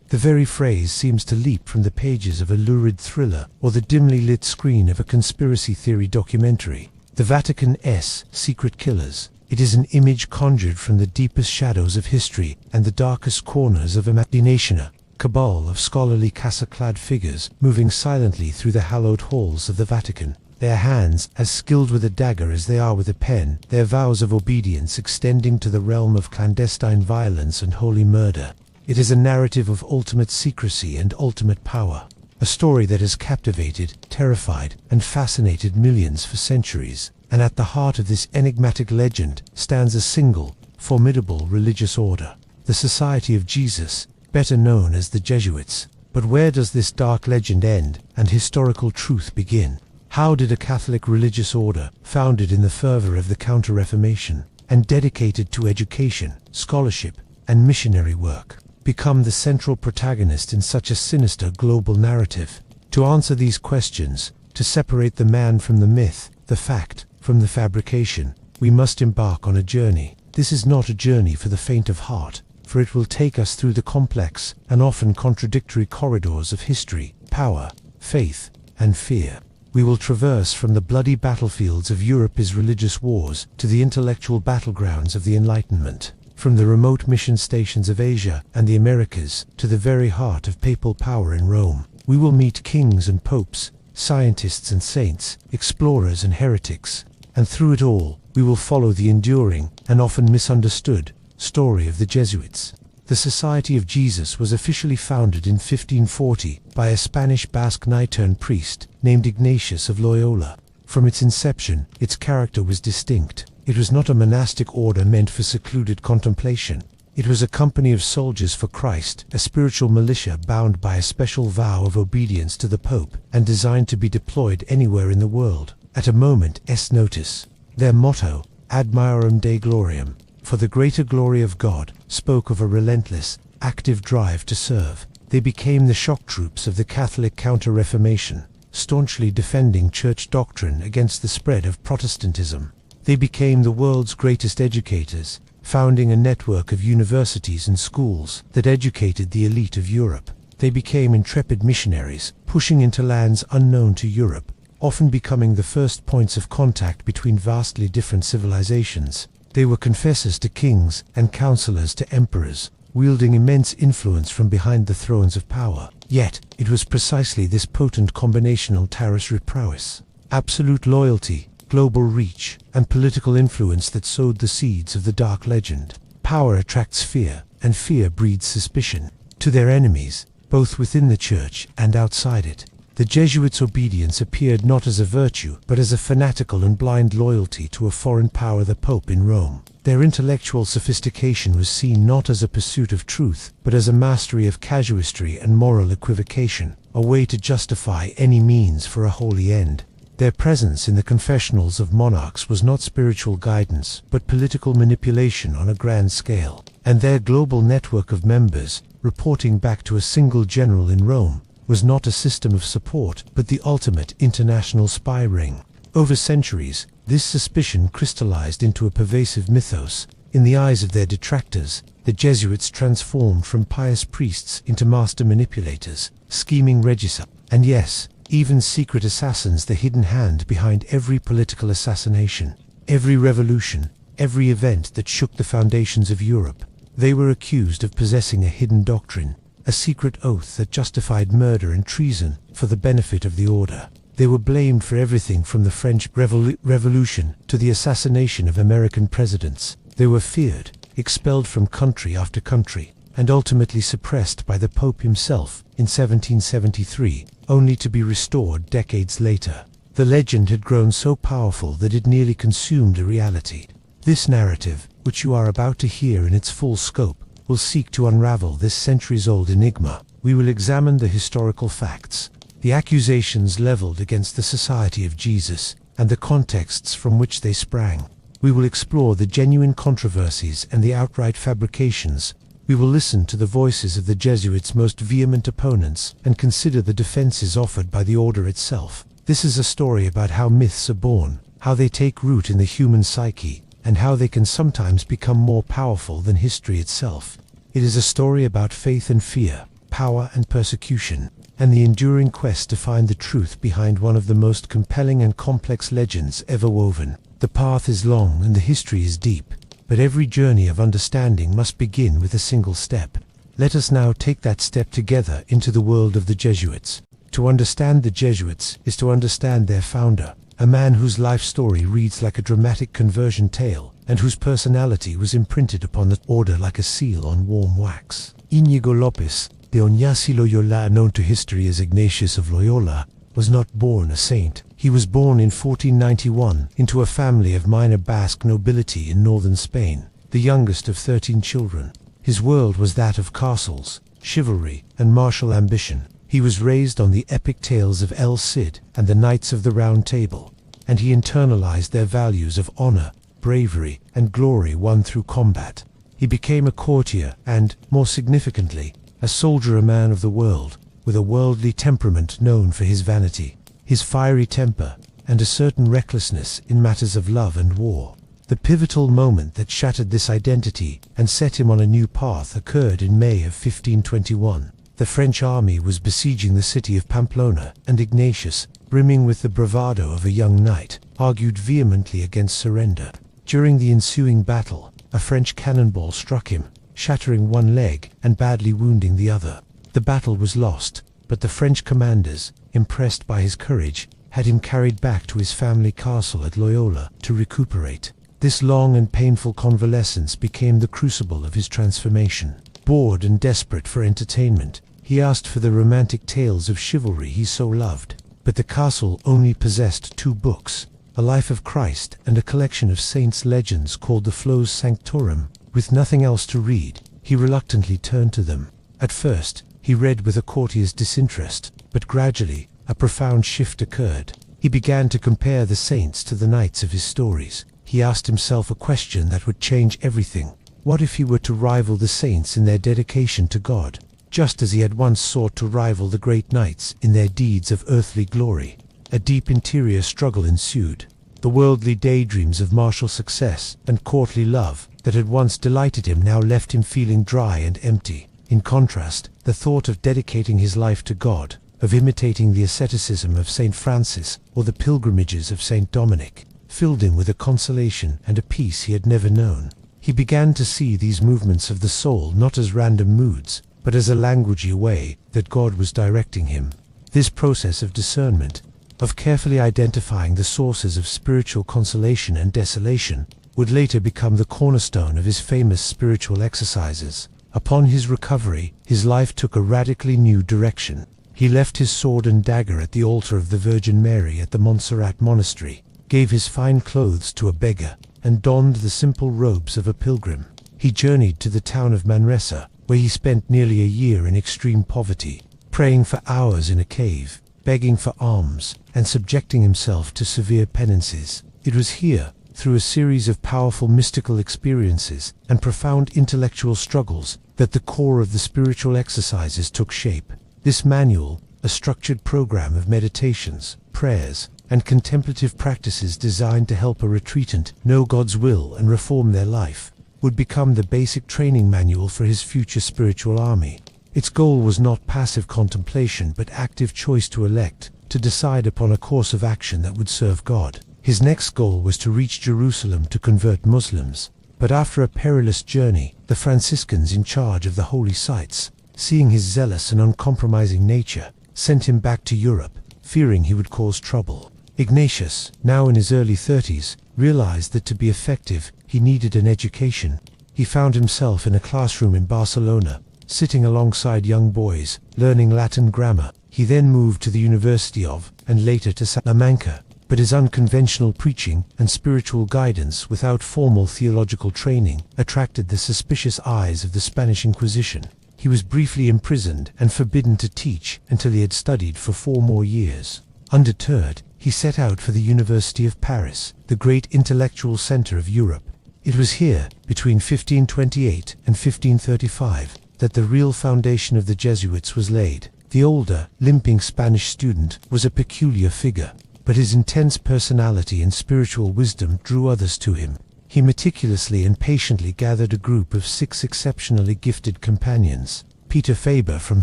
The very phrase seems to leap from the pages of a lurid thriller or the dimly lit screen of a conspiracy theory documentary. The Vatican's secret killers. It is an image conjured from the deepest shadows of history and the darkest corners of imagination. A cabal of scholarly cassock-clad figures moving silently through the hallowed halls of the Vatican. Their hands as skilled with a dagger as they are with a pen, their vows of obedience extending to the realm of clandestine violence and holy murder. It is a narrative of ultimate secrecy and ultimate power. A story that has captivated, terrified, and fascinated millions for centuries. And at the heart of this enigmatic legend stands a single, formidable religious order. The Society of Jesus, better known as the Jesuits. But where does this dark legend end and historical truth begin? How did a Catholic religious order, founded in the fervor of the Counter-Reformation, and dedicated to education, scholarship, and missionary work, become the central protagonist in such a sinister global narrative? To answer these questions, to separate the man from the myth, the fact from the fabrication, we must embark on a journey. This is not a journey for the faint of heart, for it will take us through the complex and often contradictory corridors of history, power, faith, and fear. We will traverse from the bloody battlefields of Europe's religious wars to the intellectual battlegrounds of the Enlightenment. From the remote mission stations of Asia and the Americas to the very heart of papal power in Rome. We will meet kings and popes, scientists and saints, explorers and heretics. And through it all, we will follow the enduring and often misunderstood story of the Jesuits. The Society of Jesus was officially founded in 1540 by a Spanish Basque Knight-turned priest named Ignatius of Loyola. From its inception, its character was distinct. It was not a monastic order meant for secluded contemplation. It was a company of soldiers for Christ, a spiritual militia bound by a special vow of obedience to the Pope and designed to be deployed anywhere in the world at a moment's notice. Their motto, Ad Maiorem Dei Gloriam, for the greater glory of God, spoke of a relentless, active drive to serve. They became the shock troops of the Catholic Counter-Reformation, staunchly defending church doctrine against the spread of Protestantism. They became the world's greatest educators, founding a network of universities and schools that educated the elite of Europe. They became intrepid missionaries, pushing into lands unknown to Europe, often becoming the first points of contact between vastly different civilizations. They were confessors to kings and counselors to emperors, wielding immense influence from behind the thrones of power. Yet, it was precisely this potent combinational tertiary prowess, absolute loyalty, global reach, and political influence that sowed the seeds of the dark legend. Power attracts fear, and fear breeds suspicion. To their enemies, both within the church and outside it, the Jesuits' obedience appeared not as a virtue, but as a fanatical and blind loyalty to a foreign power, the Pope in Rome. Their intellectual sophistication was seen not as a pursuit of truth, but as a mastery of casuistry and moral equivocation, a way to justify any means for a holy end. Their presence in the confessionals of monarchs was not spiritual guidance, but political manipulation on a grand scale. And their global network of members, reporting back to a single general in Rome, was not a system of support, but the ultimate international spy ring. Over centuries, this suspicion crystallized into a pervasive mythos. In the eyes of their detractors, the Jesuits transformed from pious priests into master manipulators, scheming regicides, and yes, even secret assassins, the hidden hand behind every political assassination, every revolution, every event that shook the foundations of Europe. They were accused of possessing a hidden doctrine, a secret oath that justified murder and treason for the benefit of the order. They were blamed for everything from the French Revolution to the assassination of American presidents. They were feared, expelled from country after country, and ultimately suppressed by the Pope himself in 1773, only to be restored decades later. The legend had grown so powerful that it nearly consumed the reality. This narrative, which you are about to hear in its full scope, will seek to unravel this centuries-old enigma. We will examine the historical facts, the accusations leveled against the Society of Jesus, and the contexts from which they sprang. We will explore the genuine controversies and the outright fabrications. We will listen to the voices of the Jesuits' most vehement opponents and consider the defenses offered by the order itself. This is a story about how myths are born, how they take root in the human psyche, and how they can sometimes become more powerful than history itself. It is a story about faith and fear, power and persecution, and the enduring quest to find the truth behind one of the most compelling and complex legends ever woven. The path is long and the history is deep, but every journey of understanding must begin with a single step. Let us now take that step together into the world of the Jesuits. To understand the Jesuits is to understand their founder, a man whose life story reads like a dramatic conversion tale, and whose personality was imprinted upon the order like a seal on warm wax. Íñigo López de Oñás y Loyola, known to history as Ignatius of Loyola, was not born a saint. He was born in 1491 into a family of minor Basque nobility in northern Spain, the youngest of 13 children. His world was that of castles, chivalry, and martial ambition. He was raised on the epic tales of El Cid and the Knights of the Round Table, and he internalized their values of honor, bravery, and glory won through combat. He became a courtier and, more significantly, a soldier, a man of the world, with a worldly temperament known for his vanity, his fiery temper, and a certain recklessness in matters of love and war. The pivotal moment that shattered this identity and set him on a new path occurred in May of 1521. The French army was besieging the city of Pamplona, and Ignatius, brimming with the bravado of a young knight, argued vehemently against surrender. During the ensuing battle, a French cannonball struck him, shattering one leg and badly wounding the other. The battle was lost, but the French commanders, impressed by his courage, had him carried back to his family castle at Loyola to recuperate. This long and painful convalescence became the crucible of his transformation. Bored and desperate for entertainment, he asked for the romantic tales of chivalry he so loved. But the castle only possessed 2 books, a Life of Christ and a collection of saints' legends called the Flos Sanctorum. With nothing else to read, he reluctantly turned to them. At first, he read with a courtier's disinterest, but gradually, a profound shift occurred. He began to compare the saints to the knights of his stories. He asked himself a question that would change everything. What if he were to rival the saints in their dedication to God, just as he had once sought to rival the great knights in their deeds of earthly glory? A deep interior struggle ensued. The worldly daydreams of martial success and courtly love that had once delighted him now left him feeling dry and empty. In contrast, the thought of dedicating his life to God, of imitating the asceticism of St. Francis or the pilgrimages of St. Dominic, filled him with a consolation and a peace he had never known. He began to see these movements of the soul not as random moods, but as a languagey way that God was directing him. This process of discernment, of carefully identifying the sources of spiritual consolation and desolation, would later become the cornerstone of his famous spiritual exercises. Upon his recovery, his life took a radically new direction. He left his sword and dagger at the altar of the Virgin Mary at the Montserrat Monastery, gave his fine clothes to a beggar, and donned the simple robes of a pilgrim. He journeyed to the town of Manresa, where he spent nearly a year in extreme poverty, praying for hours in a cave, begging for alms, and subjecting himself to severe penances. It was here, through a series of powerful mystical experiences and profound intellectual struggles, that the core of the spiritual exercises took shape. This manual, a structured program of meditations, prayers, and contemplative practices designed to help a retreatant know God's will and reform their life, would become the basic training manual for his future spiritual army. Its goal was not passive contemplation but active choice to elect, to decide upon a course of action that would serve God. His next goal was to reach Jerusalem to convert Muslims, but after a perilous journey, the Franciscans in charge of the holy sites, seeing his zealous and uncompromising nature, sent him back to Europe, fearing he would cause trouble. Ignatius, now in his early 30s, realized that to be effective, he needed an education. He found himself in a classroom in Barcelona, sitting alongside young boys, learning Latin grammar. He then moved to the University of, and later to Salamanca, but his unconventional preaching and spiritual guidance without formal theological training attracted the suspicious eyes of the Spanish Inquisition. He was briefly imprisoned and forbidden to teach until he had studied for 4 more years. Undeterred, he set out for the University of Paris, the great intellectual center of Europe. It was here, between 1528 and 1535, that the real foundation of the Jesuits was laid. The older, limping Spanish student was a peculiar figure, but his intense personality and spiritual wisdom drew others to him. He meticulously and patiently gathered a group of 6 exceptionally gifted companions. Peter Faber from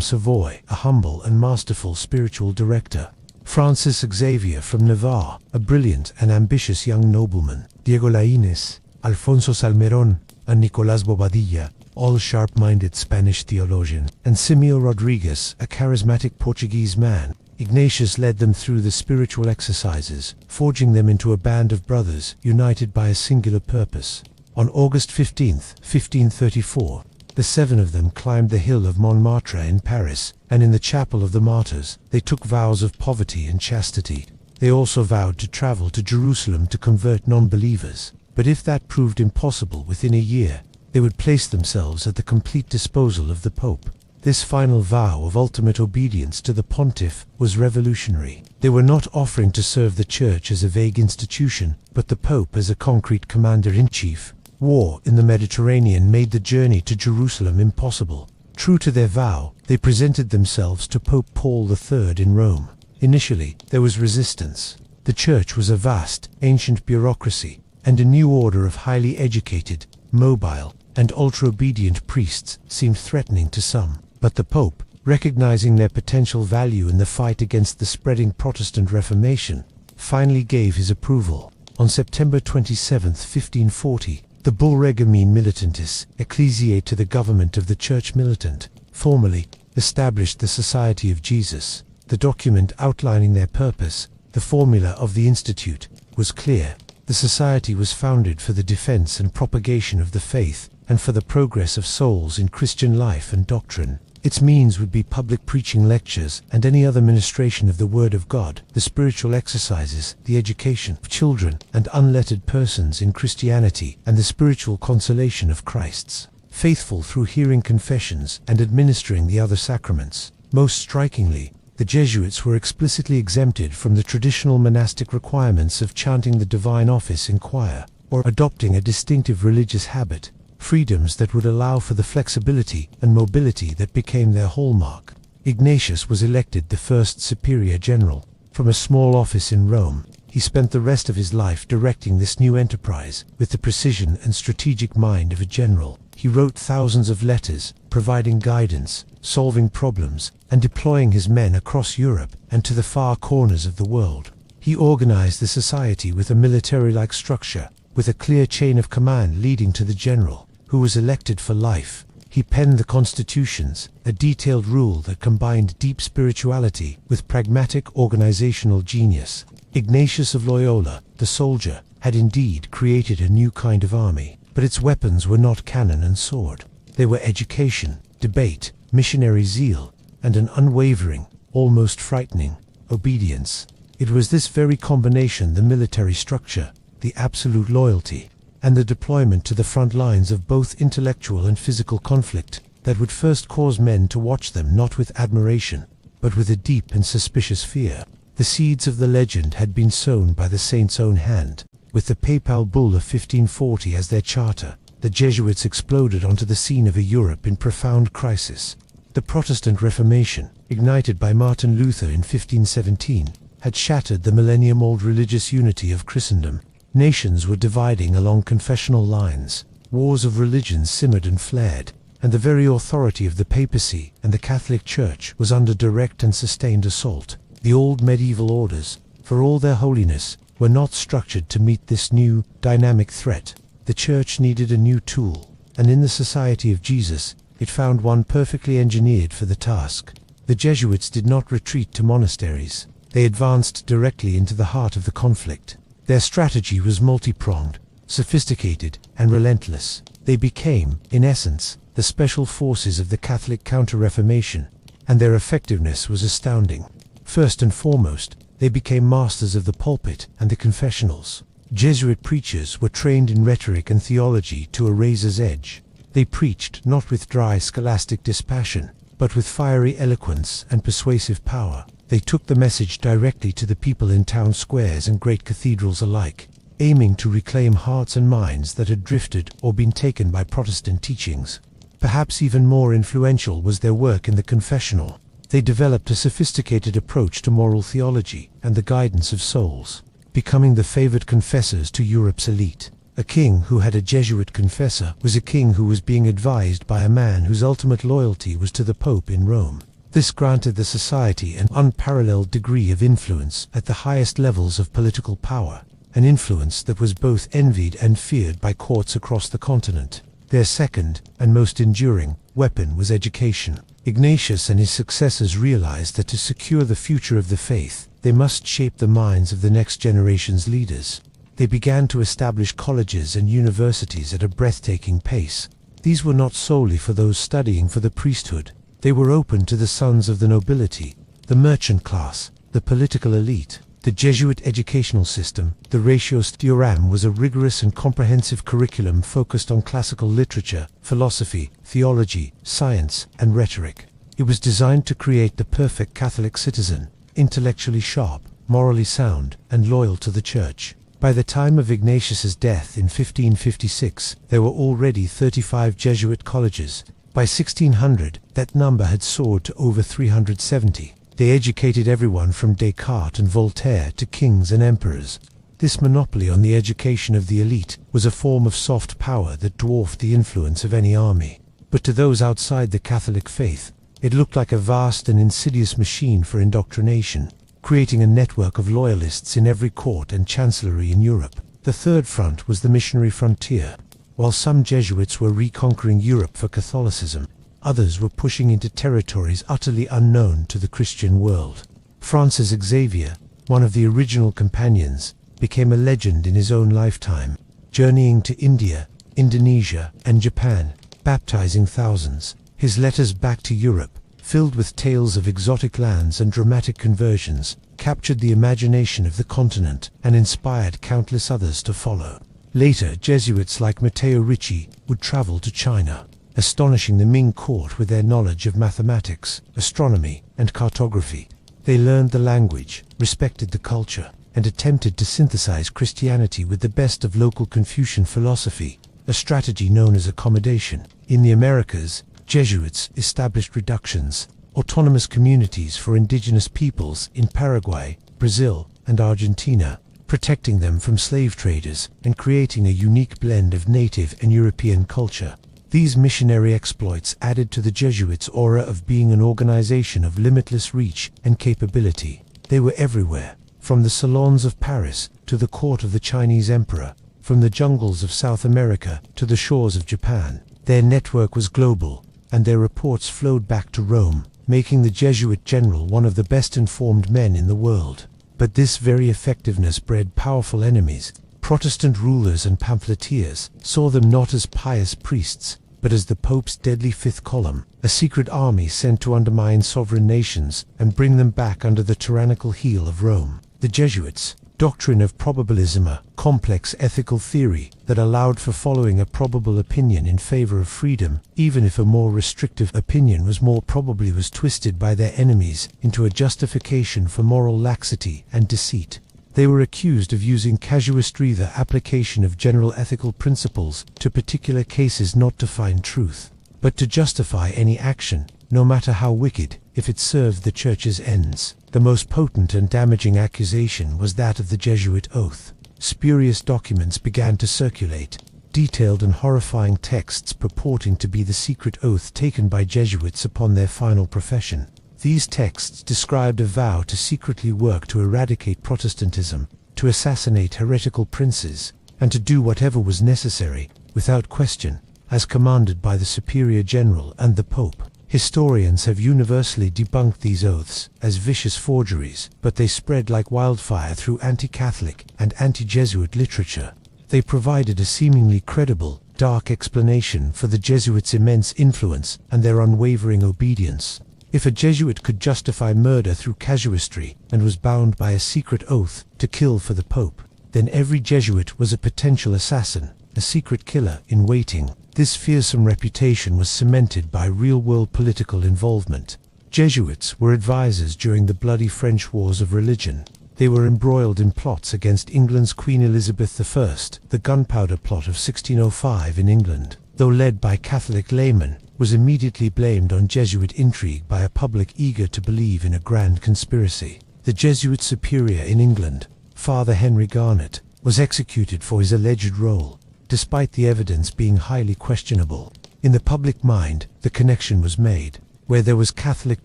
Savoy, a humble and masterful spiritual director. Francis Xavier from Navarre, a brilliant and ambitious young nobleman. Diego Laínez, Alfonso Salmerón, and Nicolás Bobadilla, all sharp-minded Spanish theologians, and Simio Rodrigues, a charismatic Portuguese man. Ignatius led them through the spiritual exercises, forging them into a band of brothers united by a singular purpose. On August 15, 1534, the 7 of them climbed the hill of Montmartre in Paris, and in the chapel of the martyrs, they took vows of poverty and chastity. They also vowed to travel to Jerusalem to convert non-believers, but if that proved impossible within a year, they would place themselves at the complete disposal of the Pope. This final vow of ultimate obedience to the pontiff was revolutionary. They were not offering to serve the Church as a vague institution, but the Pope as a concrete commander-in-chief. War in the Mediterranean made the journey to Jerusalem impossible. True to their vow, they presented themselves to Pope Paul III in Rome. Initially, there was resistance. The Church was a vast, ancient bureaucracy, and a new order of highly educated, mobile, and ultra-obedient priests seemed threatening to some. But the Pope, recognizing their potential value in the fight against the spreading Protestant Reformation, finally gave his approval. On September 27, 1540, the bull Regimine Militantis, Ecclesiae to the government of the Church Militant, formally established the Society of Jesus. The document outlining their purpose, the formula of the Institute, was clear. The Society was founded for the defense and propagation of the faith, and for the progress of souls in Christian life and doctrine. Its means would be public preaching lectures and any other ministration of the Word of God, the spiritual exercises, the education of children and unlettered persons in Christianity, and the spiritual consolation of Christ's faithful through hearing confessions and administering the other sacraments. Most strikingly, the Jesuits were explicitly exempted from the traditional monastic requirements of chanting the divine office in choir, or adopting a distinctive religious habit, freedoms that would allow for the flexibility and mobility that became their hallmark. Ignatius was elected the first superior general. From a small office in Rome, he spent the rest of his life directing this new enterprise with the precision and strategic mind of a general. He wrote thousands of letters, providing guidance, solving problems, and deploying his men across Europe and to the far corners of the world. He organized the society with a military-like structure, with a clear chain of command leading to the general, who was elected for life. He penned the constitutions, a detailed rule that combined deep spirituality with pragmatic organizational genius. Ignatius of Loyola, the soldier, had indeed created a new kind of army, but its weapons were not cannon and sword. They were education, debate, missionary zeal, and an unwavering, almost frightening, obedience. It was this very combination, the military structure, the absolute loyalty, and the deployment to the front lines of both intellectual and physical conflict, that would first cause men to watch them not with admiration, but with a deep and suspicious fear. The seeds of the legend had been sown by the saint's own hand. With the papal bull of 1540 as their charter, the Jesuits exploded onto the scene of a Europe in profound crisis. The Protestant Reformation, ignited by Martin Luther in 1517, had shattered the millennium-old religious unity of Christendom. Nations were dividing along confessional lines, wars of religion simmered and flared, and the very authority of the papacy and the Catholic Church was under direct and sustained assault. The old medieval orders, for all their holiness, were not structured to meet this new, dynamic threat. The Church needed a new tool, and in the Society of Jesus, it found one perfectly engineered for the task. The Jesuits did not retreat to monasteries. They advanced directly into the heart of the conflict. Their strategy was multi-pronged, sophisticated, and relentless. They became, in essence, the special forces of the Catholic Counter-Reformation, and their effectiveness was astounding. First and foremost, they became masters of the pulpit and the confessionals. Jesuit preachers were trained in rhetoric and theology to a razor's edge. They preached not with dry scholastic dispassion, but with fiery eloquence and persuasive power. They took the message directly to the people in town squares and great cathedrals alike, aiming to reclaim hearts and minds that had drifted or been taken by Protestant teachings. Perhaps even more influential was their work in the confessional. They developed a sophisticated approach to moral theology and the guidance of souls, becoming the favored confessors to Europe's elite. A king who had a Jesuit confessor was a king who was being advised by a man whose ultimate loyalty was to the Pope in Rome. This granted the society an unparalleled degree of influence at the highest levels of political power, an influence that was both envied and feared by courts across the continent. Their second, and most enduring, weapon was education. Ignatius and his successors realized that to secure the future of the faith, they must shape the minds of the next generation's leaders. They began to establish colleges and universities at a breathtaking pace. These were not solely for those studying for the priesthood. They were open to the sons of the nobility, the merchant class, the political elite. The Jesuit educational system, the Ratio Theorem, was a rigorous and comprehensive curriculum focused on classical literature, philosophy, theology, science, and rhetoric. It was designed to create the perfect Catholic citizen, intellectually sharp, morally sound, and loyal to the Church. By the time of Ignatius's death in 1556, there were already 35 Jesuit colleges. By 1600, that number had soared to over 370. They educated everyone from Descartes and Voltaire to kings and emperors. This monopoly on the education of the elite was a form of soft power that dwarfed the influence of any army. But to those outside the Catholic faith, it looked like a vast and insidious machine for indoctrination, creating a network of loyalists in every court and chancellery in Europe. The third front was the missionary frontier. While some Jesuits were reconquering Europe for Catholicism, others were pushing into territories utterly unknown to the Christian world. Francis Xavier, one of the original companions, became a legend in his own lifetime, journeying to India, Indonesia, and Japan, baptizing thousands. His letters back to Europe, filled with tales of exotic lands and dramatic conversions, captured the imagination of the continent and inspired countless others to follow. Later, Jesuits like Matteo Ricci would travel to China, astonishing the Ming court with their knowledge of mathematics, astronomy, and cartography. They learned the language, respected the culture, and attempted to synthesize Christianity with the best of local Confucian philosophy, a strategy known as accommodation. In the Americas, Jesuits established reductions, autonomous communities for indigenous peoples in Paraguay, Brazil, and Argentina, protecting them from slave traders and creating a unique blend of native and European culture. These missionary exploits added to the Jesuits' aura of being an organization of limitless reach and capability. They were everywhere, from the salons of Paris to the court of the Chinese emperor, from the jungles of South America to the shores of Japan. Their network was global, and their reports flowed back to Rome, making the Jesuit general one of the best-informed men in the world. But this very effectiveness bred powerful enemies. Protestant rulers and pamphleteers saw them not as pious priests, but as the Pope's deadly fifth column, a secret army sent to undermine sovereign nations and bring them back under the tyrannical heel of Rome. The Jesuits' doctrine of probabilism, a complex ethical theory that allowed for following a probable opinion in favor of freedom, even if a more restrictive opinion was more probably, was twisted by their enemies into a justification for moral laxity and deceit. They were accused of using casuistry, the application of general ethical principles to particular cases, not to find truth, but to justify any action, no matter how wicked, if it served the Church's ends. The most potent and damaging accusation was that of the Jesuit oath. Spurious documents began to circulate, detailed and horrifying texts purporting to be the secret oath taken by Jesuits upon their final profession. These texts described a vow to secretly work to eradicate Protestantism, to assassinate heretical princes, and to do whatever was necessary, without question, as commanded by the superior general and the Pope. Historians have universally debunked these oaths as vicious forgeries, but they spread like wildfire through anti-Catholic and anti-Jesuit literature. They provided a seemingly credible, dark explanation for the Jesuits' immense influence and their unwavering obedience. If a Jesuit could justify murder through casuistry and was bound by a secret oath to kill for the Pope, then every Jesuit was a potential assassin, a secret killer in waiting. This fearsome reputation was cemented by real-world political involvement. Jesuits were advisors during the bloody French wars of religion. They were embroiled in plots against England's Queen Elizabeth I, the Gunpowder Plot of 1605 in England, though led by Catholic laymen, was immediately blamed on Jesuit intrigue by a public eager to believe in a grand conspiracy. The Jesuit superior in England, Father Henry Garnet, was executed for his alleged role, despite the evidence being highly questionable. In the public mind, the connection was made. Where there was Catholic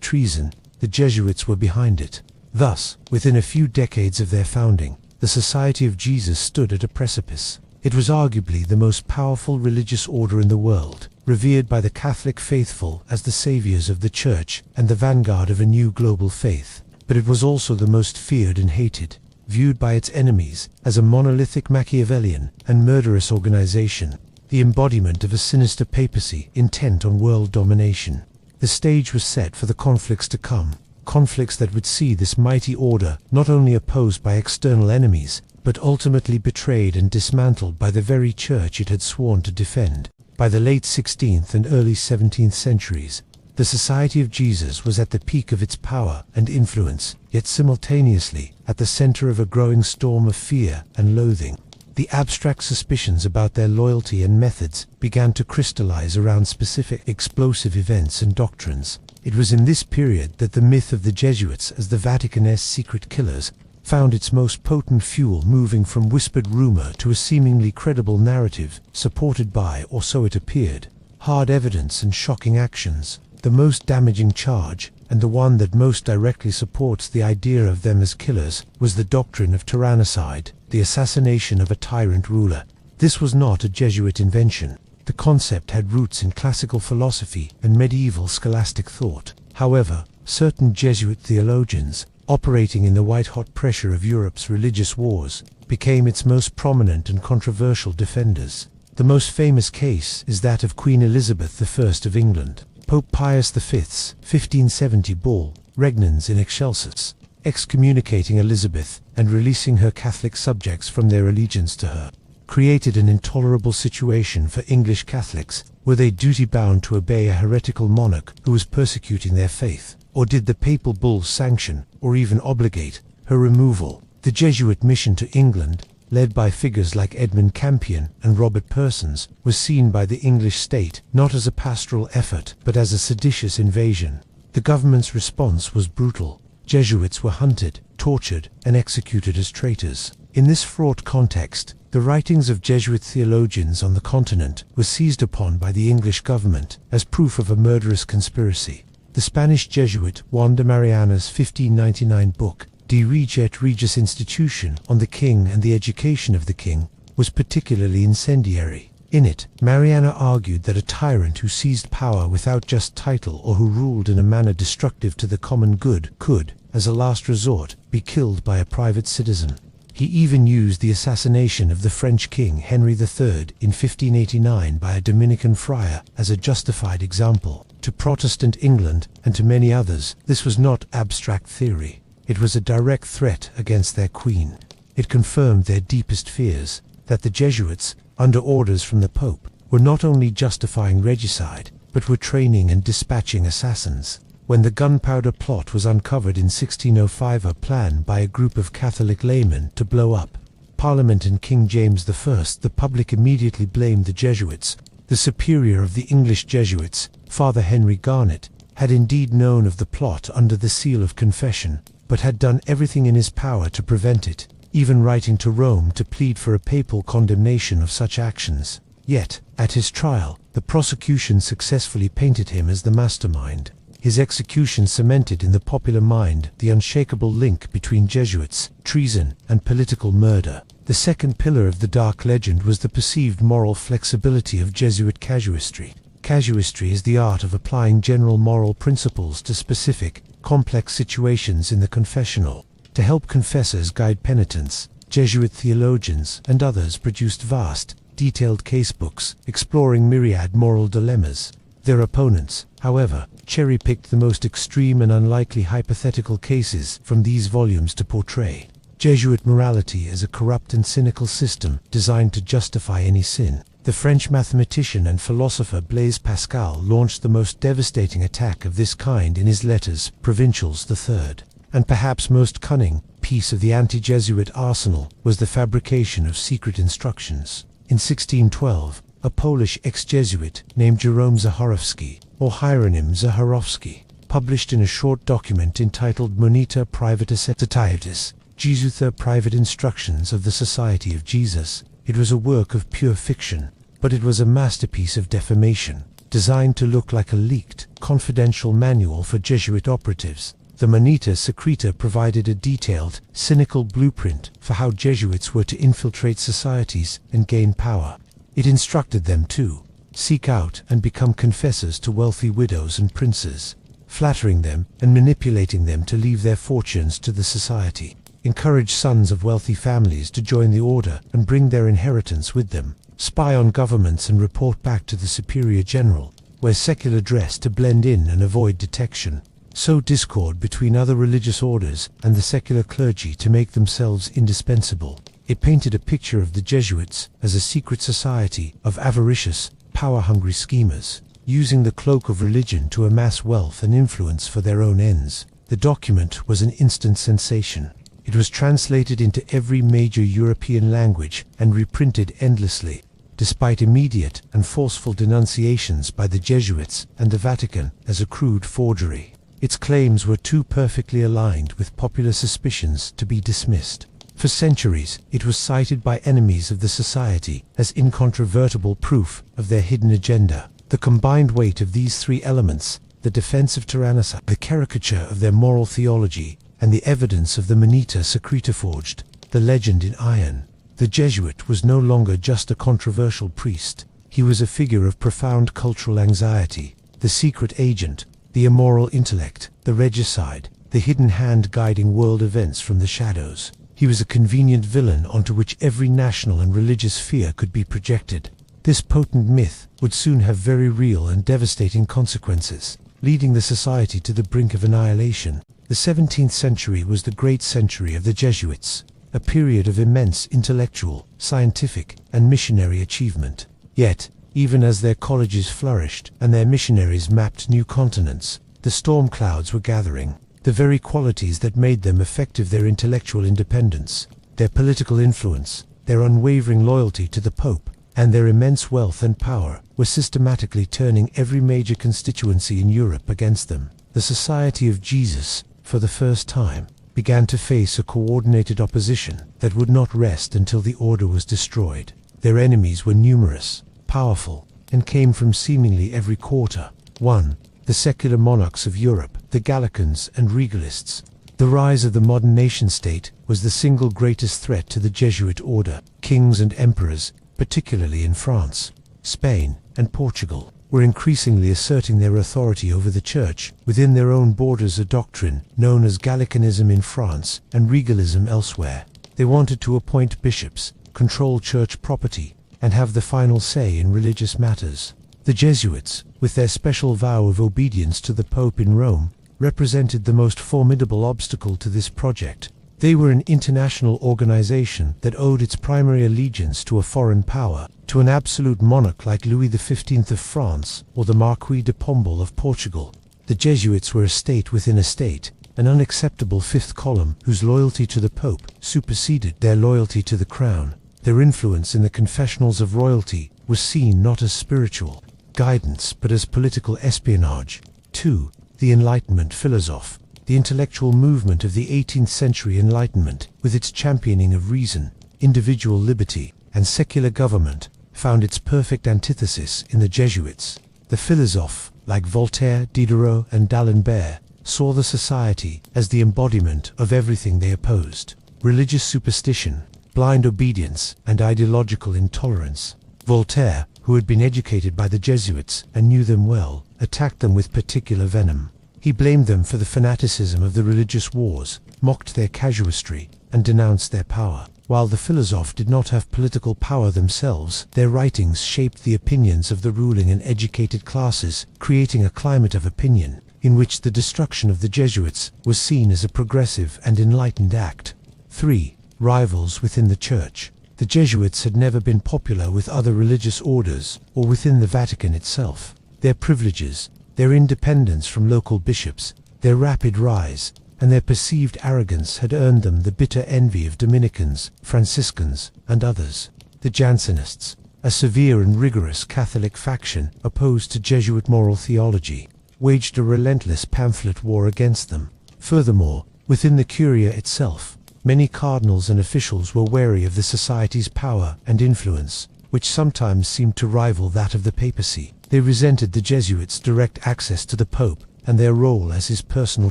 treason, the Jesuits were behind it. Thus, within a few decades of their founding, the Society of Jesus stood at a precipice. It was arguably the most powerful religious order in the world, revered by the Catholic faithful as the saviors of the Church and the vanguard of a new global faith. But it was also the most feared and hated, viewed by its enemies as a monolithic Machiavellian and murderous organization, the embodiment of a sinister papacy intent on world domination. The stage was set for the conflicts to come, conflicts that would see this mighty order not only opposed by external enemies, but ultimately betrayed and dismantled by the very church it had sworn to defend. By the late 16th and early 17th centuries, the Society of Jesus was at the peak of its power and influence, yet simultaneously at the center of a growing storm of fear and loathing. The abstract suspicions about their loyalty and methods began to crystallize around specific explosive events and doctrines. It was in this period that the myth of the Jesuits as the Vatican's secret killers found its most potent fuel, moving from whispered rumor to a seemingly credible narrative supported by, or so it appeared, hard evidence and shocking actions. The most damaging charge, and the one that most directly supports the idea of them as killers, was the doctrine of tyrannicide, the assassination of a tyrant ruler. This was not a Jesuit invention. The concept had roots in classical philosophy and medieval scholastic thought. However, certain Jesuit theologians, operating in the white-hot pressure of Europe's religious wars, became its most prominent and controversial defenders. The most famous case is that of Queen Elizabeth I of England. Pope Pius V's 1570 bull, Regnans in Excelsis, excommunicating Elizabeth and releasing her Catholic subjects from their allegiance to her, created an intolerable situation for English Catholics. Were they duty-bound to obey a heretical monarch who was persecuting their faith? Or did the papal bull sanction, or even obligate, her removal? The Jesuit mission to England, led by figures like Edmund Campion and Robert Persons, was seen by the English state not as a pastoral effort, but as a seditious invasion. The government's response was brutal. Jesuits were hunted, tortured, and executed as traitors. In this fraught context, the writings of Jesuit theologians on the continent were seized upon by the English government as proof of a murderous conspiracy. The Spanish Jesuit Juan de Mariana's 1599 book, De Rege et Regis Institution, on the king and the education of the king, was particularly incendiary. In it, Mariana argued that a tyrant who seized power without just title or who ruled in a manner destructive to the common good could, as a last resort, be killed by a private citizen. He even used the assassination of the French king Henry III in 1589 by a Dominican friar as a justified example. To Protestant England, and to many others, this was not abstract theory. It was a direct threat against their queen. It confirmed their deepest fears, that the Jesuits, under orders from the Pope, were not only justifying regicide, but were training and dispatching assassins. When the gunpowder plot was uncovered in 1605, a plan by a group of Catholic laymen to blow up Parliament and King James I, the public immediately blamed the Jesuits. The superior of the English Jesuits, Father Henry Garnet, had indeed known of the plot under the seal of confession, but had done everything in his power to prevent it, even writing to Rome to plead for a papal condemnation of such actions. Yet, at his trial, the prosecution successfully painted him as the mastermind. His execution cemented in the popular mind the unshakable link between Jesuits, treason, and political murder. The second pillar of the dark legend was the perceived moral flexibility of Jesuit casuistry. Casuistry is the art of applying general moral principles to specific, complex situations in the confessional. To help confessors guide penitents, Jesuit theologians and others produced vast, detailed casebooks exploring myriad moral dilemmas. Their opponents, however, cherry-picked the most extreme and unlikely hypothetical cases from these volumes to portray Jesuit morality as a corrupt and cynical system designed to justify any sin. The French mathematician and philosopher Blaise Pascal launched the most devastating attack of this kind in his letters, Provincials III. And perhaps most cunning piece of the anti-Jesuit arsenal was the fabrication of secret instructions. In 1612, a Polish ex-Jesuit named Jerome Zachorowski, or Hieronym Zachorowski, published in a short document entitled Monita Privata Societas, Jesuiter Private Instructions of the Society of Jesus, It was a work of pure fiction, but it was a masterpiece of defamation, designed to look like a leaked, confidential manual for Jesuit operatives. The Monita Secreta provided a detailed, cynical blueprint for how Jesuits were to infiltrate societies and gain power. It instructed them to seek out and become confessors to wealthy widows and princes, flattering them and manipulating them to leave their fortunes to the society, encourage sons of wealthy families to join the order and bring their inheritance with them, spy on governments and report back to the superior general, wear secular dress to blend in and avoid detection, sow discord between other religious orders and the secular clergy to make themselves indispensable. It painted a picture of the Jesuits as a secret society of avaricious, power-hungry schemers, using the cloak of religion to amass wealth and influence for their own ends. The document was an instant sensation. It was translated into every major European language and reprinted endlessly, despite immediate and forceful denunciations by the Jesuits and the Vatican as a crude forgery. Its claims were too perfectly aligned with popular suspicions to be dismissed. For centuries, it was cited by enemies of the society as incontrovertible proof of their hidden agenda. The combined weight of these three elements, the defense of tyrannicide, the caricature of their moral theology, and the evidence of the Monita Secreta forged, the legend in iron. The Jesuit was no longer just a controversial priest. He was a figure of profound cultural anxiety, the secret agent, the immoral intellect, the regicide, the hidden hand guiding world events from the shadows. He was a convenient villain onto which every national and religious fear could be projected. This potent myth would soon have very real and devastating consequences, leading the society to the brink of annihilation. The 17th century was the great century of the Jesuits, a period of immense intellectual, scientific, and missionary achievement. Yet, even as their colleges flourished and their missionaries mapped new continents, the storm clouds were gathering. The very qualities that made them effective, their intellectual independence, their political influence, their unwavering loyalty to the Pope, and their immense wealth and power, were systematically turning every major constituency in Europe against them. The Society of Jesus, for the first time, began to face a coordinated opposition that would not rest until the order was destroyed. Their enemies were numerous, powerful, and came from seemingly every quarter. 1. The secular monarchs of Europe, the Gallicans and Regalists. The rise of the modern nation-state was the single greatest threat to the Jesuit order. Kings and emperors, particularly in France, Spain, and Portugal, were increasingly asserting their authority over the Church within their own borders, a doctrine known as Gallicanism in France and Regalism elsewhere. They wanted to appoint bishops, control church property, and have the final say in religious matters. The Jesuits, with their special vow of obedience to the Pope in Rome, represented the most formidable obstacle to this project. They were an international organization that owed its primary allegiance to a foreign power, to an absolute monarch like Louis XV of France or the Marquis de Pombal of Portugal. The Jesuits were a state within a state, an unacceptable fifth column whose loyalty to the Pope superseded their loyalty to the crown. Their influence in the confessionals of royalty was seen not as spiritual guidance but as political espionage. 2. The Enlightenment philosophe. The intellectual movement of the 18th century Enlightenment, with its championing of reason, individual liberty, and secular government, found its perfect antithesis in the Jesuits. The philosophes, like Voltaire, Diderot, and d'Alembert, saw the society as the embodiment of everything they opposed: religious superstition, blind obedience, and ideological intolerance. Voltaire, who had been educated by the Jesuits and knew them well, attacked them with particular venom. He blamed them for the fanaticism of the religious wars, mocked their casuistry, and denounced their power. While the philosophes did not have political power themselves, their writings shaped the opinions of the ruling and educated classes, creating a climate of opinion in which the destruction of the Jesuits was seen as a progressive and enlightened act. 3. Rivals within the Church. The Jesuits had never been popular with other religious orders or within the Vatican itself. Their privileges, their independence from local bishops, their rapid rise, and their perceived arrogance had earned them the bitter envy of Dominicans, Franciscans, and others. The Jansenists, a severe and rigorous Catholic faction opposed to Jesuit moral theology, waged a relentless pamphlet war against them. Furthermore, within the Curia itself, Many cardinals and officials were wary of the society's power and influence, which sometimes seemed to rival that of the papacy. They resented the Jesuits' direct access to the Pope and their role as his personal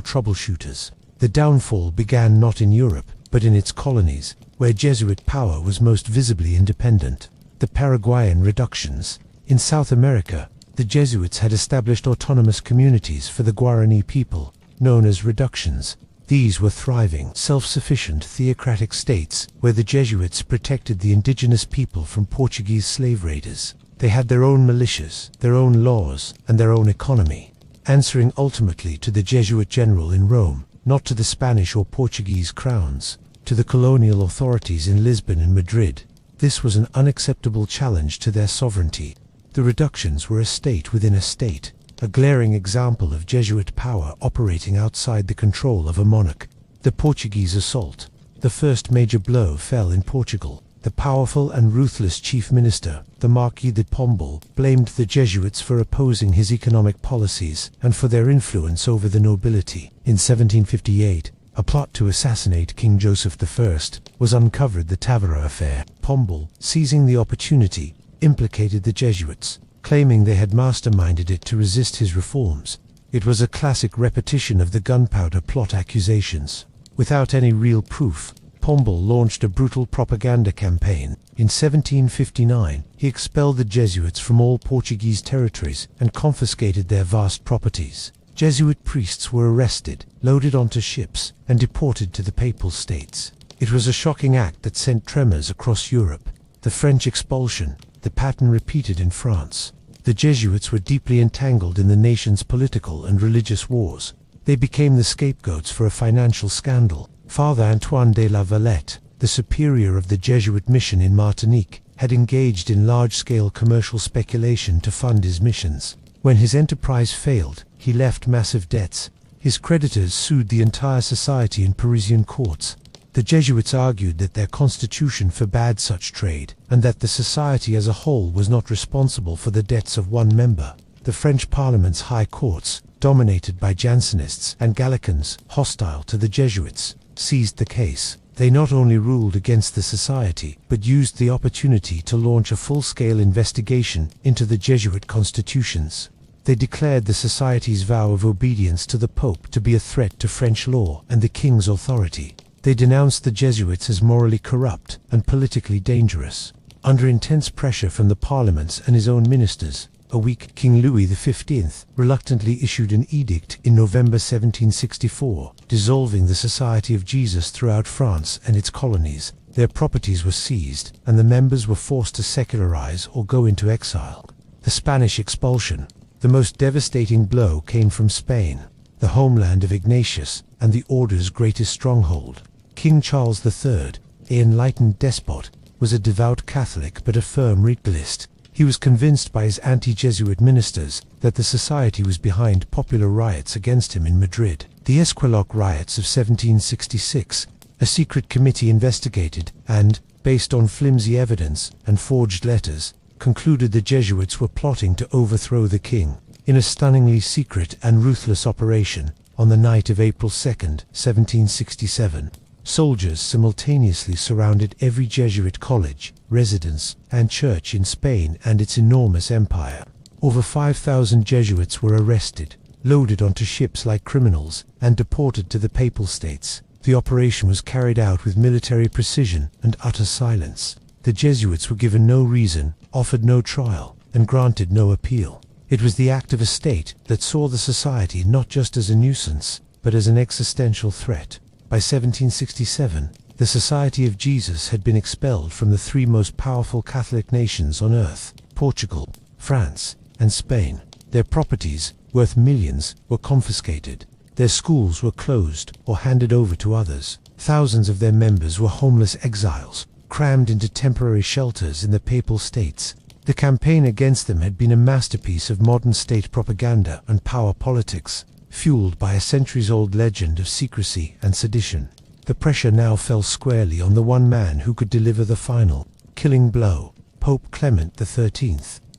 troubleshooters. The downfall began not in Europe, but in its colonies, where Jesuit power was most visibly independent. The Paraguayan reductions. In South America, the Jesuits had established autonomous communities for the Guarani people, known as reductions. These were thriving, self-sufficient theocratic states where the Jesuits protected the indigenous people from Portuguese slave raiders. They had their own militias, their own laws, and their own economy, answering ultimately to the Jesuit general in Rome, not to the Spanish or Portuguese crowns, to the colonial authorities in Lisbon and Madrid. This was an unacceptable challenge to their sovereignty. The reductions were a state within a state, a glaring example of Jesuit power operating outside the control of a monarch. The Portuguese assault. The first major blow fell in Portugal. The powerful and ruthless chief minister, the Marquis de Pombal, blamed the Jesuits for opposing his economic policies and for their influence over the nobility. In 1758, a plot to assassinate King Joseph I was uncovered, the Tavera affair. Pombal, seizing the opportunity, implicated the Jesuits, claiming they had masterminded it to resist his reforms. It was a classic repetition of the gunpowder plot accusations. Without any real proof, Pombal launched a brutal propaganda campaign. In 1759, he expelled the Jesuits from all Portuguese territories and confiscated their vast properties. Jesuit priests were arrested, loaded onto ships, and deported to the Papal States. It was a shocking act that sent tremors across Europe. The French expulsion, the pattern repeated in France. The Jesuits were deeply entangled in the nation's political and religious wars. They became the scapegoats for a financial scandal. Father Antoine de la Valette, the superior of the Jesuit mission in Martinique, had engaged in large-scale commercial speculation to fund his missions. When his enterprise failed, he left massive debts. His creditors sued the entire society in Parisian courts. The Jesuits argued that their constitution forbade such trade, and that the society as a whole was not responsible for the debts of one member. The French Parliament's high courts, dominated by Jansenists and Gallicans hostile to the Jesuits, seized the case. They not only ruled against the society, but used the opportunity to launch a full-scale investigation into the Jesuit constitutions. They declared the society's vow of obedience to the Pope to be a threat to French law and the king's authority. They denounced the Jesuits as morally corrupt and politically dangerous. Under intense pressure from the parliaments and his own ministers, a weak King Louis XV reluctantly issued an edict in November 1764, dissolving the Society of Jesus throughout France and its colonies. Their properties were seized, and the members were forced to secularize or go into exile. The Spanish expulsion. The most devastating blow came from Spain, the homeland of Ignatius and the order's greatest stronghold. King Charles III, an enlightened despot, was a devout Catholic but a firm Regalist. He was convinced by his anti-Jesuit ministers that the society was behind popular riots against him in Madrid. The Esquelloc riots of 1766, a secret committee investigated and, based on flimsy evidence and forged letters, concluded the Jesuits were plotting to overthrow the king. In a stunningly secret and ruthless operation, on the night of April 2, 1767, soldiers simultaneously surrounded every Jesuit college, residence, and church in Spain and its enormous empire. Over 5,000 Jesuits were arrested, loaded onto ships like criminals, and deported to the Papal States. The operation was carried out with military precision and utter silence. The Jesuits were given no reason, offered no trial, and granted no appeal. It was the act of a state that saw the society not just as a nuisance, but as an existential threat. By 1767, the Society of Jesus had been expelled from the three most powerful Catholic nations on earth, Portugal, France, and Spain. Their properties, worth millions, were confiscated. Their schools were closed or handed over to others. Thousands of their members were homeless exiles, crammed into temporary shelters in the Papal States. The campaign against them had been a masterpiece of modern state propaganda and power politics, fueled by a centuries-old legend of secrecy and sedition. The pressure now fell squarely on the one man who could deliver the final, killing blow, Pope Clement XIII.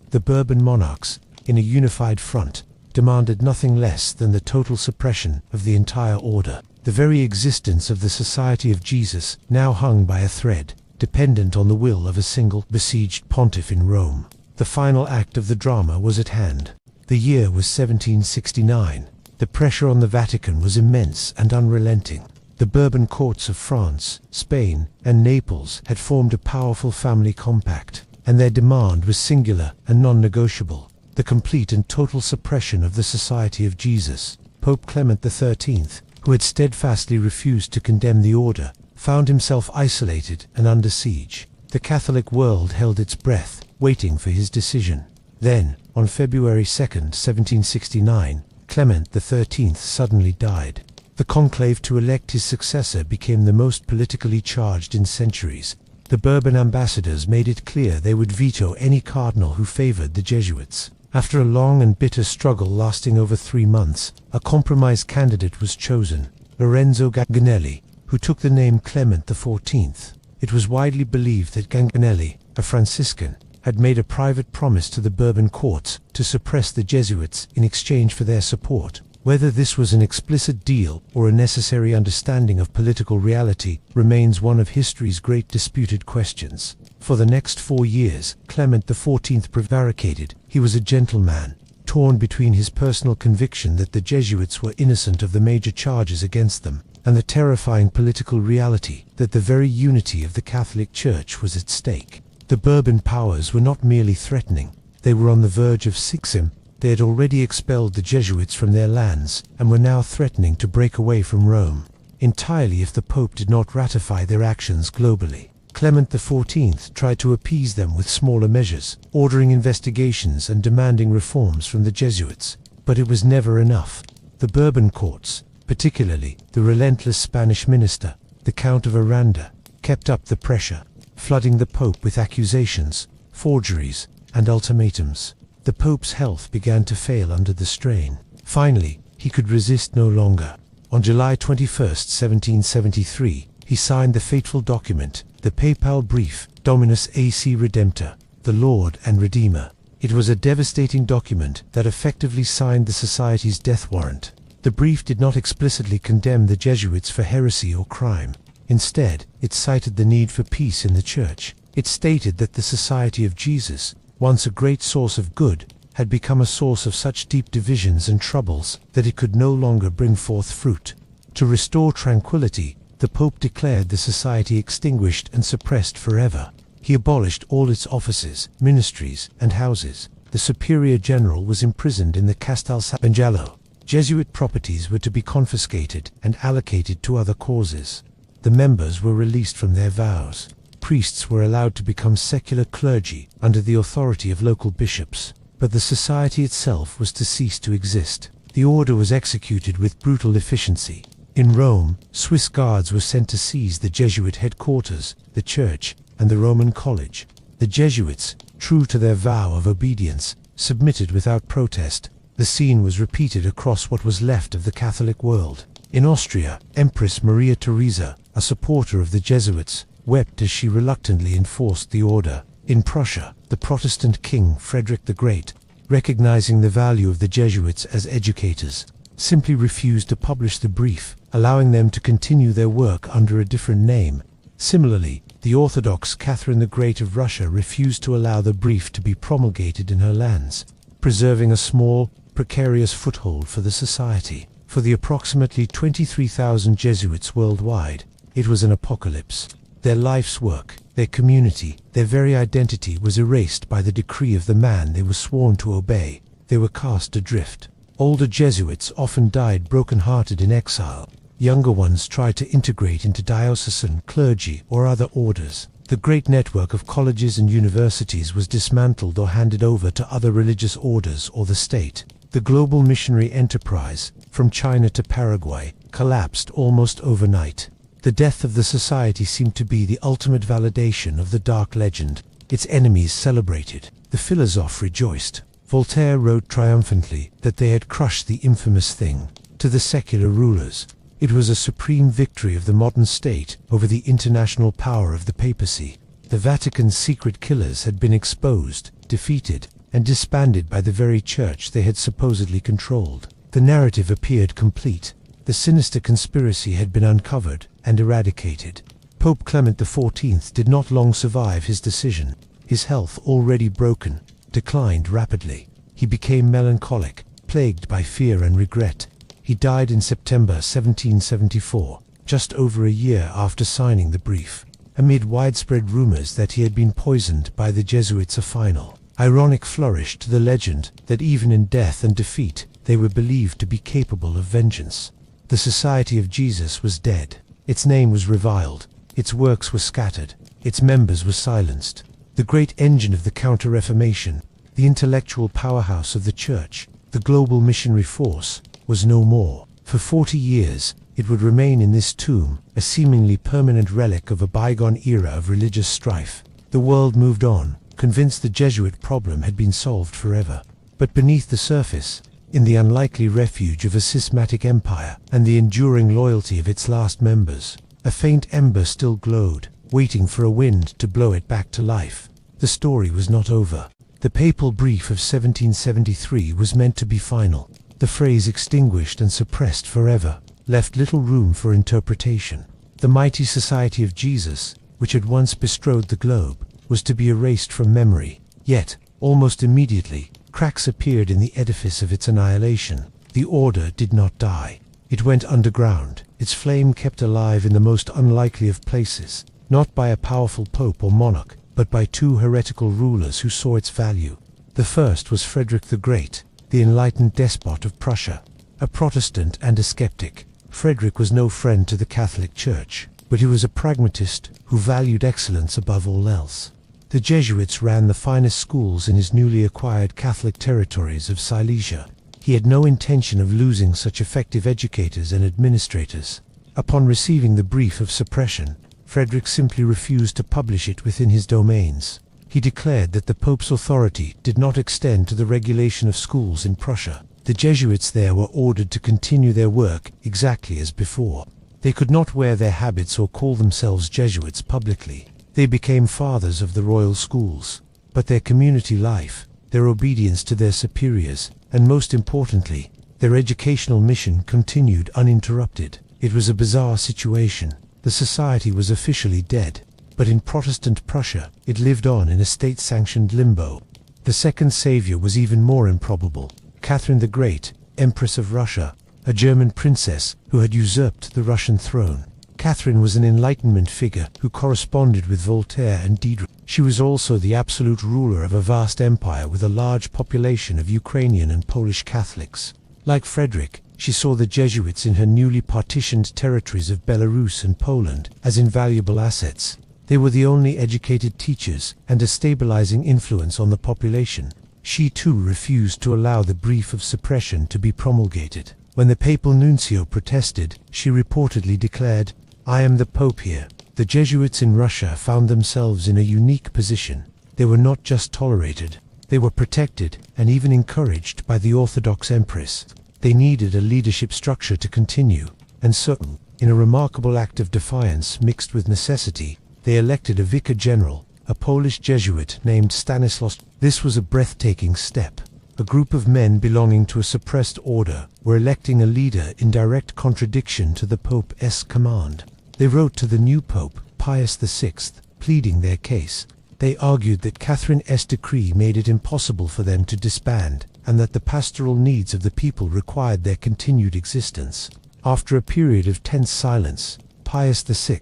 The Bourbon monarchs, in a unified front, demanded nothing less than the total suppression of the entire order. The very existence of the Society of Jesus now hung by a thread, dependent on the will of a single besieged pontiff in Rome. The final act of the drama was at hand. The year was 1769. The pressure on the Vatican was immense and unrelenting. The Bourbon courts of France, Spain, and Naples had formed a powerful family compact, and their demand was singular and non-negotiable: the complete and total suppression of the Society of Jesus. Pope Clement XIII, who had steadfastly refused to condemn the order, found himself isolated and under siege. The Catholic world held its breath, waiting for his decision. Then, on February 2, 1769, Clement XIII suddenly died. The conclave to elect his successor became the most politically charged in centuries. The Bourbon ambassadors made it clear they would veto any cardinal who favored the Jesuits. After a long and bitter struggle lasting over 3 months, a compromise candidate was chosen: Lorenzo Ganganelli, who took the name Clement XIV. It was widely believed that Ganganelli, a Franciscan, had made a private promise to the Bourbon courts to suppress the Jesuits in exchange for their support. Whether this was an explicit deal or a necessary understanding of political reality remains one of history's great disputed questions. For the next 4 years, Clement XIV prevaricated. He was a gentleman, torn between his personal conviction that the Jesuits were innocent of the major charges against them, and the terrifying political reality that the very unity of the Catholic Church was at stake. The Bourbon powers were not merely threatening, they were on the verge of schism. They had already expelled the Jesuits from their lands, and were now threatening to break away from Rome entirely if the Pope did not ratify their actions globally. Clement XIV tried to appease them with smaller measures, ordering investigations and demanding reforms from the Jesuits. But it was never enough. The Bourbon courts, particularly the relentless Spanish minister, the Count of Aranda, kept up the pressure, flooding the Pope with accusations, forgeries, and ultimatums. The Pope's health began to fail under the strain. Finally, he could resist no longer. On July 21, 1773, he signed the fateful document, the papal brief, Dominus AC Redemptor, the Lord and Redeemer. It was a devastating document that effectively signed the Society's death warrant. The brief did not explicitly condemn the Jesuits for heresy or crime. Instead, it cited the need for peace in the Church. It stated that the Society of Jesus, once a great source of good, had become a source of such deep divisions and troubles that it could no longer bring forth fruit. To restore tranquility, the Pope declared the Society extinguished and suppressed forever. He abolished all its offices, ministries, and houses. The Superior General was imprisoned in the Castel San Angelo. Jesuit properties were to be confiscated and allocated to other causes. The members were released from their vows. Priests were allowed to become secular clergy under the authority of local bishops, but the Society itself was to cease to exist. The order was executed with brutal efficiency. In Rome, Swiss guards were sent to seize the Jesuit headquarters, the church, and the Roman college. The Jesuits, true to their vow of obedience, submitted without protest. The scene was repeated across what was left of the Catholic world. In Austria, Empress Maria Theresa, a supporter of the Jesuits, wept as she reluctantly enforced the order. In Prussia, the Protestant king Frederick the Great, recognizing the value of the Jesuits as educators, simply refused to publish the brief, allowing them to continue their work under a different name. Similarly, the Orthodox Catherine the Great of Russia refused to allow the brief to be promulgated in her lands, preserving a small, precarious foothold for the Society. For the approximately 23,000 Jesuits worldwide, it was an apocalypse. Their life's work, their community, their very identity was erased by the decree of the man they were sworn to obey. They were cast adrift. Older Jesuits often died broken-hearted in exile. Younger ones tried to integrate into diocesan, clergy, or other orders. The great network of colleges and universities was dismantled or handed over to other religious orders or the state. The global missionary enterprise, from China to Paraguay, collapsed almost overnight. The death of the Society seemed to be the ultimate validation of the dark legend. Its enemies celebrated. The philosophe rejoiced. Voltaire wrote triumphantly that they had crushed the infamous thing. To the secular rulers, it was a supreme victory of the modern state over the international power of the papacy. The Vatican's secret killers had been exposed, defeated, and disbanded by the very church they had supposedly controlled. The narrative appeared complete. The sinister conspiracy had been uncovered and eradicated. Pope Clement XIV did not long survive his decision. His health, already broken, declined rapidly. He became melancholic, plagued by fear and regret. He died in September 1774, just over a year after signing the brief, amid widespread rumors that he had been poisoned by the Jesuits. A final, ironic flourish to the legend that even in death and defeat, they were believed to be capable of vengeance. The Society of Jesus was dead. Its name was reviled. Its works were scattered. Its members were silenced. The great engine of the Counter-Reformation, the intellectual powerhouse of the Church, the global missionary force, was no more. For 40 years, it would remain in this tomb, a seemingly permanent relic of a bygone era of religious strife. The world moved on, convinced the Jesuit problem had been solved forever. But beneath the surface, in the unlikely refuge of a schismatic empire and the enduring loyalty of its last members, a faint ember still glowed, waiting for a wind to blow it back to life. The story was not over. The papal brief of 1773 was meant to be final. The phrase "extinguished and suppressed forever" left little room for interpretation. The mighty Society of Jesus, which had once bestrode the globe, was to be erased from memory. Yet, almost immediately, cracks appeared in the edifice of its annihilation. The order did not die. It went underground, its flame kept alive in the most unlikely of places, not by a powerful pope or monarch, but by two heretical rulers who saw its value. The first was Frederick the Great, the enlightened despot of Prussia, a Protestant and a skeptic. Frederick was no friend to the Catholic Church, but he was a pragmatist who valued excellence above all else. The Jesuits ran the finest schools in his newly acquired Catholic territories of Silesia. He had no intention of losing such effective educators and administrators. Upon receiving the brief of suppression, Frederick simply refused to publish it within his domains. He declared that the Pope's authority did not extend to the regulation of schools in Prussia. The Jesuits there were ordered to continue their work exactly as before. They could not wear their habits or call themselves Jesuits publicly. They became fathers of the royal schools. But their community life, their obedience to their superiors, and most importantly, their educational mission continued uninterrupted. It was a bizarre situation. The society was officially dead, but in Protestant Prussia, it lived on in a state-sanctioned limbo. The second savior was even more improbable. Catherine the Great, Empress of Russia, a German princess who had usurped the Russian throne. Catherine was an Enlightenment figure who corresponded with Voltaire and Diderot. She was also the absolute ruler of a vast empire with a large population of Ukrainian and Polish Catholics. Like Frederick, she saw the Jesuits in her newly partitioned territories of Belarus and Poland as invaluable assets. They were the only educated teachers and a stabilizing influence on the population. She too refused to allow the brief of suppression to be promulgated. When the papal nuncio protested, she reportedly declared, "I am the Pope here." The Jesuits in Russia found themselves in a unique position. They were not just tolerated, they were protected and even encouraged by the Orthodox Empress. They needed a leadership structure to continue, and so, in a remarkable act of defiance mixed with necessity, they elected a vicar general, a Polish Jesuit named Stanislaus. This was a breathtaking step. A group of men belonging to a suppressed order were electing a leader in direct contradiction to the Pope's command. They wrote to the new Pope, Pius VI, pleading their case. They argued that Catherine's decree made it impossible for them to disband, and that the pastoral needs of the people required their continued existence. After a period of tense silence, Pius VI,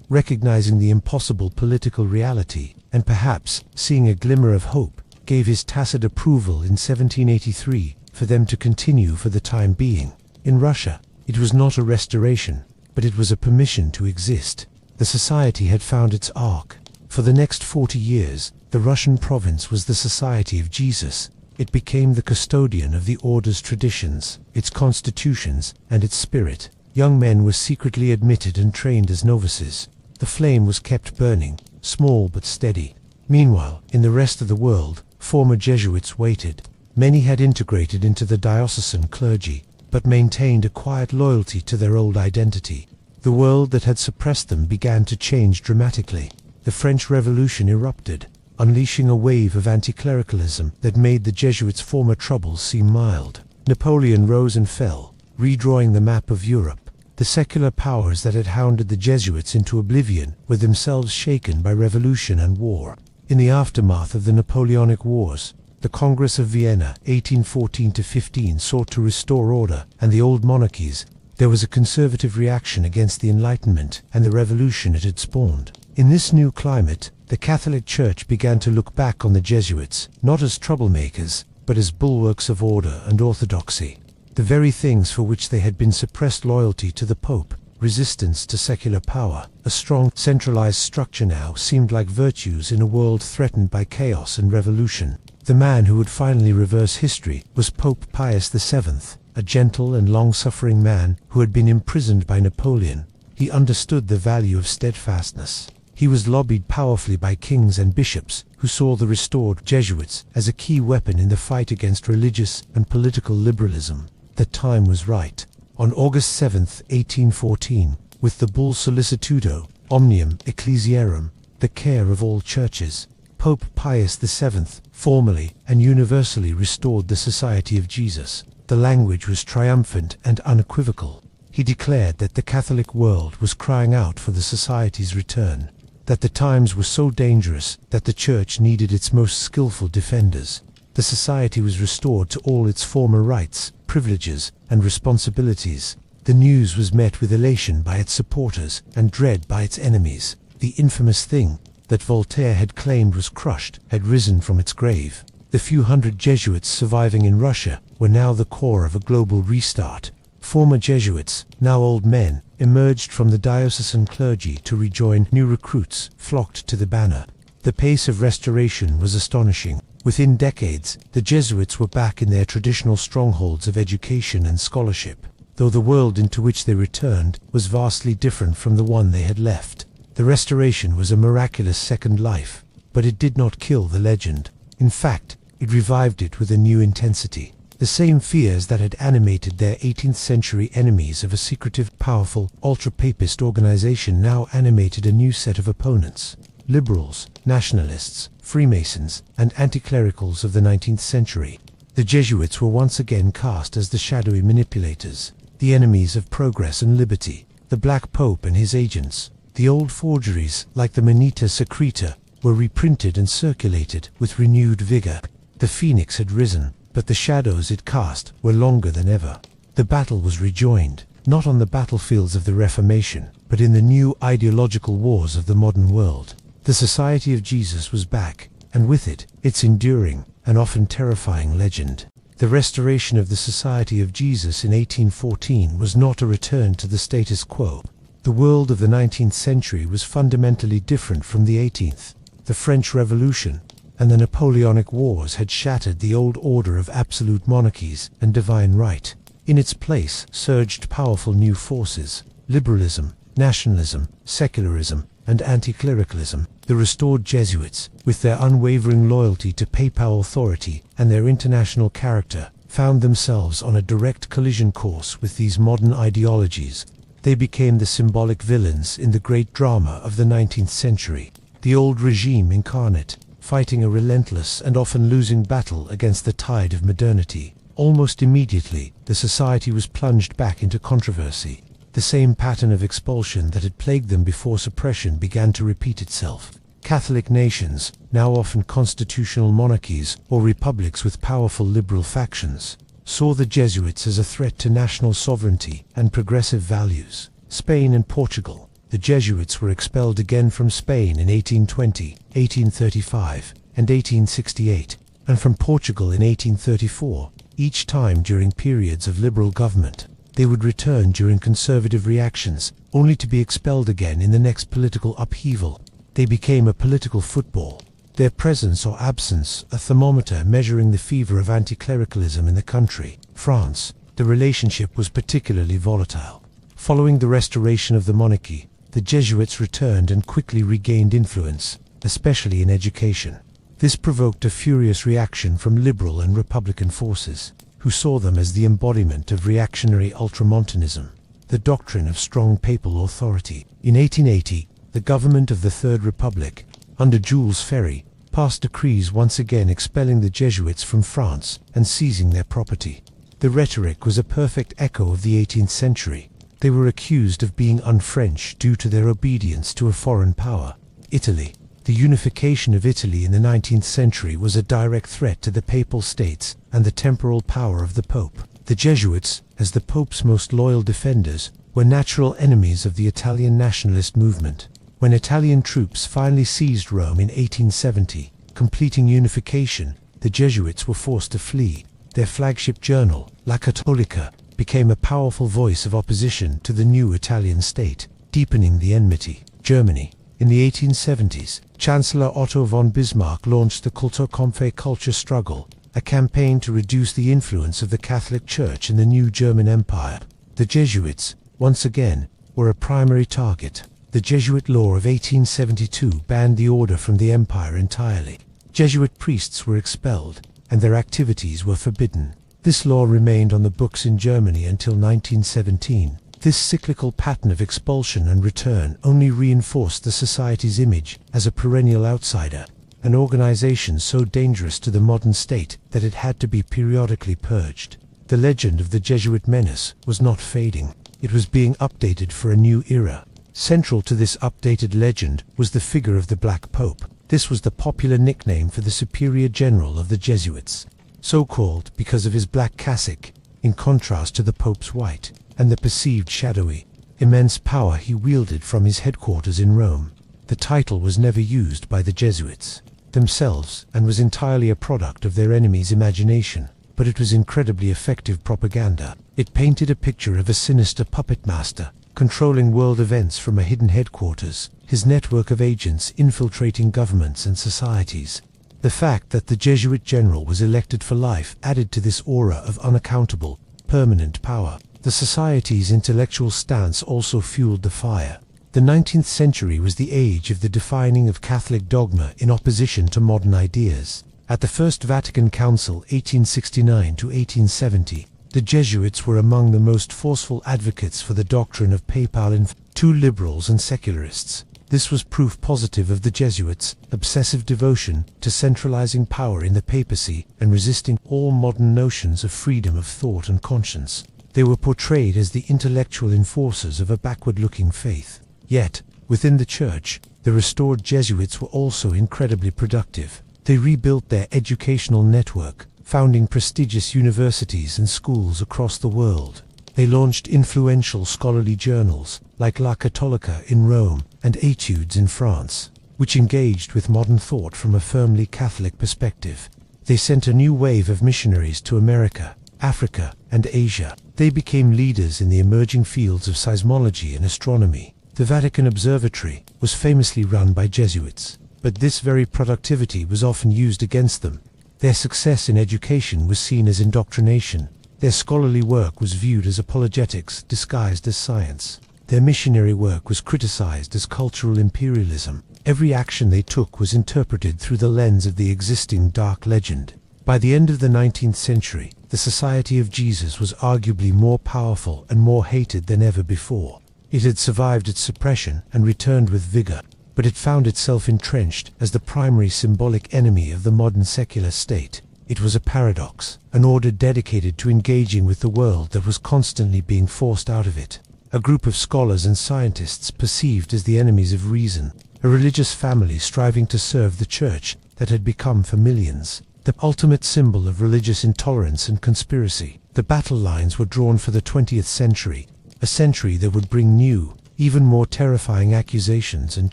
recognizing the impossible political reality, and perhaps seeing a glimmer of hope, gave his tacit approval in 1783 for them to continue for the time being. In Russia, it was not a restoration, but it was a permission to exist. The society had found its ark. For the next 40 years, the Russian province was the Society of Jesus. It became the custodian of the order's traditions, its constitutions, and its spirit. Young men were secretly admitted and trained as novices. The flame was kept burning, small but steady. Meanwhile, in the rest of the world, former Jesuits waited. Many had integrated into the diocesan clergy, but maintained a quiet loyalty to their old identity. The world that had suppressed them began to change dramatically. The French Revolution erupted, unleashing a wave of anti-clericalism that made the Jesuits' former troubles seem mild. Napoleon rose and fell, redrawing the map of Europe. The secular powers that had hounded the Jesuits into oblivion were themselves shaken by revolution and war. In the aftermath of the Napoleonic Wars, the Congress of Vienna, 1814-15, sought to restore order, and the old monarchies. There was a conservative reaction against the Enlightenment and the revolution it had spawned. In this new climate, the Catholic Church began to look back on the Jesuits, not as troublemakers, but as bulwarks of order and orthodoxy. The very things for which they had been suppressed: loyalty to the Pope, resistance to secular power, a strong, centralized structure, now seemed like virtues in a world threatened by chaos and revolution. The man who would finally reverse history was Pope Pius VII, a gentle and long-suffering man who had been imprisoned by Napoleon. He understood the value of steadfastness. He was lobbied powerfully by kings and bishops who saw the restored Jesuits as a key weapon in the fight against religious and political liberalism. The time was right. On August 7, 1814, with the bull Solicitudo Omnium Ecclesiarum, the care of all churches, Pope Pius VII formally and universally restored the Society of Jesus. The language was triumphant and unequivocal. He declared that the Catholic world was crying out for the Society's return, that the times were so dangerous that the Church needed its most skillful defenders. The Society was restored to all its former rights, privileges, and responsibilities. The news was met with elation by its supporters and dread by its enemies. The infamous thing that Voltaire had claimed was crushed had risen from its grave. The few hundred Jesuits surviving in Russia were now the core of a global restart. Former Jesuits, now old men, emerged from the diocesan clergy to rejoin. New recruits flocked to the banner. The pace of restoration was astonishing. Within decades, the Jesuits were back in their traditional strongholds of education and scholarship, though the world into which they returned was vastly different from the one they had left. The restoration was a miraculous second life, but it did not kill the legend. In fact, it revived it with a new intensity. The same fears that had animated their 18th century enemies of a secretive, powerful, ultra-papist organization now animated a new set of opponents: liberals, nationalists, Freemasons, and anti-clericals of the 19th century. The Jesuits were once again cast as the shadowy manipulators, the enemies of progress and liberty, the Black Pope and his agents. The old forgeries, like the Moneta Secreta, were reprinted and circulated with renewed vigor. The phoenix had risen, but the shadows it cast were longer than ever. The battle was rejoined, not on the battlefields of the Reformation, but in the new ideological wars of the modern world. The Society of Jesus was back, and with it, its enduring and often terrifying legend. The restoration of the Society of Jesus in 1814 was not a return to the status quo. The world of the 19th century was fundamentally different from the 18th. The French Revolution and the Napoleonic Wars had shattered the old order of absolute monarchies and divine right. In its place surged powerful new forces: liberalism, nationalism, secularism, and anti-clericalism. The restored Jesuits, with their unwavering loyalty to papal authority and their international character, found themselves on a direct collision course with these modern ideologies. They became the symbolic villains in the great drama of the 19th century. The old regime incarnate, fighting a relentless and often losing battle against the tide of modernity. Almost immediately, the Society was plunged back into controversy. The same pattern of expulsion that had plagued them before suppression began to repeat itself. Catholic nations, now often constitutional monarchies or republics with powerful liberal factions, saw the Jesuits as a threat to national sovereignty and progressive values. Spain and Portugal. The Jesuits were expelled again from Spain in 1820, 1835, and 1868, and from Portugal in 1834, each time during periods of liberal government. They would return during conservative reactions, only to be expelled again in the next political upheaval. They became a political football, their presence or absence a thermometer measuring the fever of anti-clericalism in the country. France. The relationship was particularly volatile. Following the restoration of the monarchy, the Jesuits returned and quickly regained influence, especially in education. This provoked a furious reaction from liberal and republican forces, who saw them as the embodiment of reactionary ultramontanism, the doctrine of strong papal authority. In 1880, the government of the Third Republic, under Jules Ferry, passed decrees once again expelling the Jesuits from France and seizing their property. The rhetoric was a perfect echo of the 18th century. They were accused of being un-French due to their obedience to a foreign power. Italy. The unification of Italy in the 19th century was a direct threat to the Papal States and the temporal power of the Pope. The Jesuits, as the Pope's most loyal defenders, were natural enemies of the Italian nationalist movement. When Italian troops finally seized Rome in 1870, completing unification, the Jesuits were forced to flee. Their flagship journal, La Cattolica, became a powerful voice of opposition to the new Italian state, deepening the enmity. Germany. In the 1870s, Chancellor Otto von Bismarck launched the Kulturkampf culture struggle, a campaign to reduce the influence of the Catholic Church in the new German Empire. The Jesuits, once again, were a primary target. The Jesuit law of 1872 banned the order from the empire entirely. Jesuit priests were expelled, and their activities were forbidden. This law remained on the books in Germany until 1917. This cyclical pattern of expulsion and return only reinforced the society's image as a perennial outsider, an organization so dangerous to the modern state that it had to be periodically purged. The legend of the Jesuit menace was not fading. It was being updated for a new era. Central to this updated legend was the figure of the Black Pope. This was the popular nickname for the superior general of the Jesuits, so called because of his black cassock, in contrast to the Pope's white, and the perceived shadowy, immense power he wielded from his headquarters in Rome. The title was never used by the Jesuits themselves and was entirely a product of their enemies' imagination, but it was incredibly effective propaganda. It painted a picture of a sinister puppet master, controlling world events from a hidden headquarters, his network of agents infiltrating governments and societies. The fact that the Jesuit general was elected for life added to this aura of unaccountable, permanent power. The society's intellectual stance also fueled the fire. The 19th century was the age of the defining of Catholic dogma in opposition to modern ideas. At the First Vatican Council 1869 to 1870, the Jesuits were among the most forceful advocates for the doctrine of papal to liberals and secularists. This was proof positive of the Jesuits' obsessive devotion to centralizing power in the papacy and resisting all modern notions of freedom of thought and conscience. They were portrayed as the intellectual enforcers of a backward-looking faith. Yet, within the Church, the restored Jesuits were also incredibly productive. They rebuilt their educational network, founding prestigious universities and schools across the world. They launched influential scholarly journals like La Cattolica in Rome and Etudes in France, which engaged with modern thought from a firmly Catholic perspective. They sent a new wave of missionaries to America, Africa, and Asia. They became leaders in the emerging fields of seismology and astronomy. The Vatican Observatory was famously run by Jesuits, but this very productivity was often used against them. Their success in education was seen as indoctrination. Their scholarly work was viewed as apologetics disguised as science. Their missionary work was criticized as cultural imperialism. Every action they took was interpreted through the lens of the existing dark legend. By the end of the 19th century, the Society of Jesus was arguably more powerful and more hated than ever before. It had survived its suppression and returned with vigor, but it found itself entrenched as the primary symbolic enemy of the modern secular state. It was a paradox, an order dedicated to engaging with the world that was constantly being forced out of it. A group of scholars and scientists perceived as the enemies of reason, a religious family striving to serve the Church that had become for millions the ultimate symbol of religious intolerance and conspiracy. The battle lines were drawn for the 20th century, a century that would bring new, even more terrifying accusations and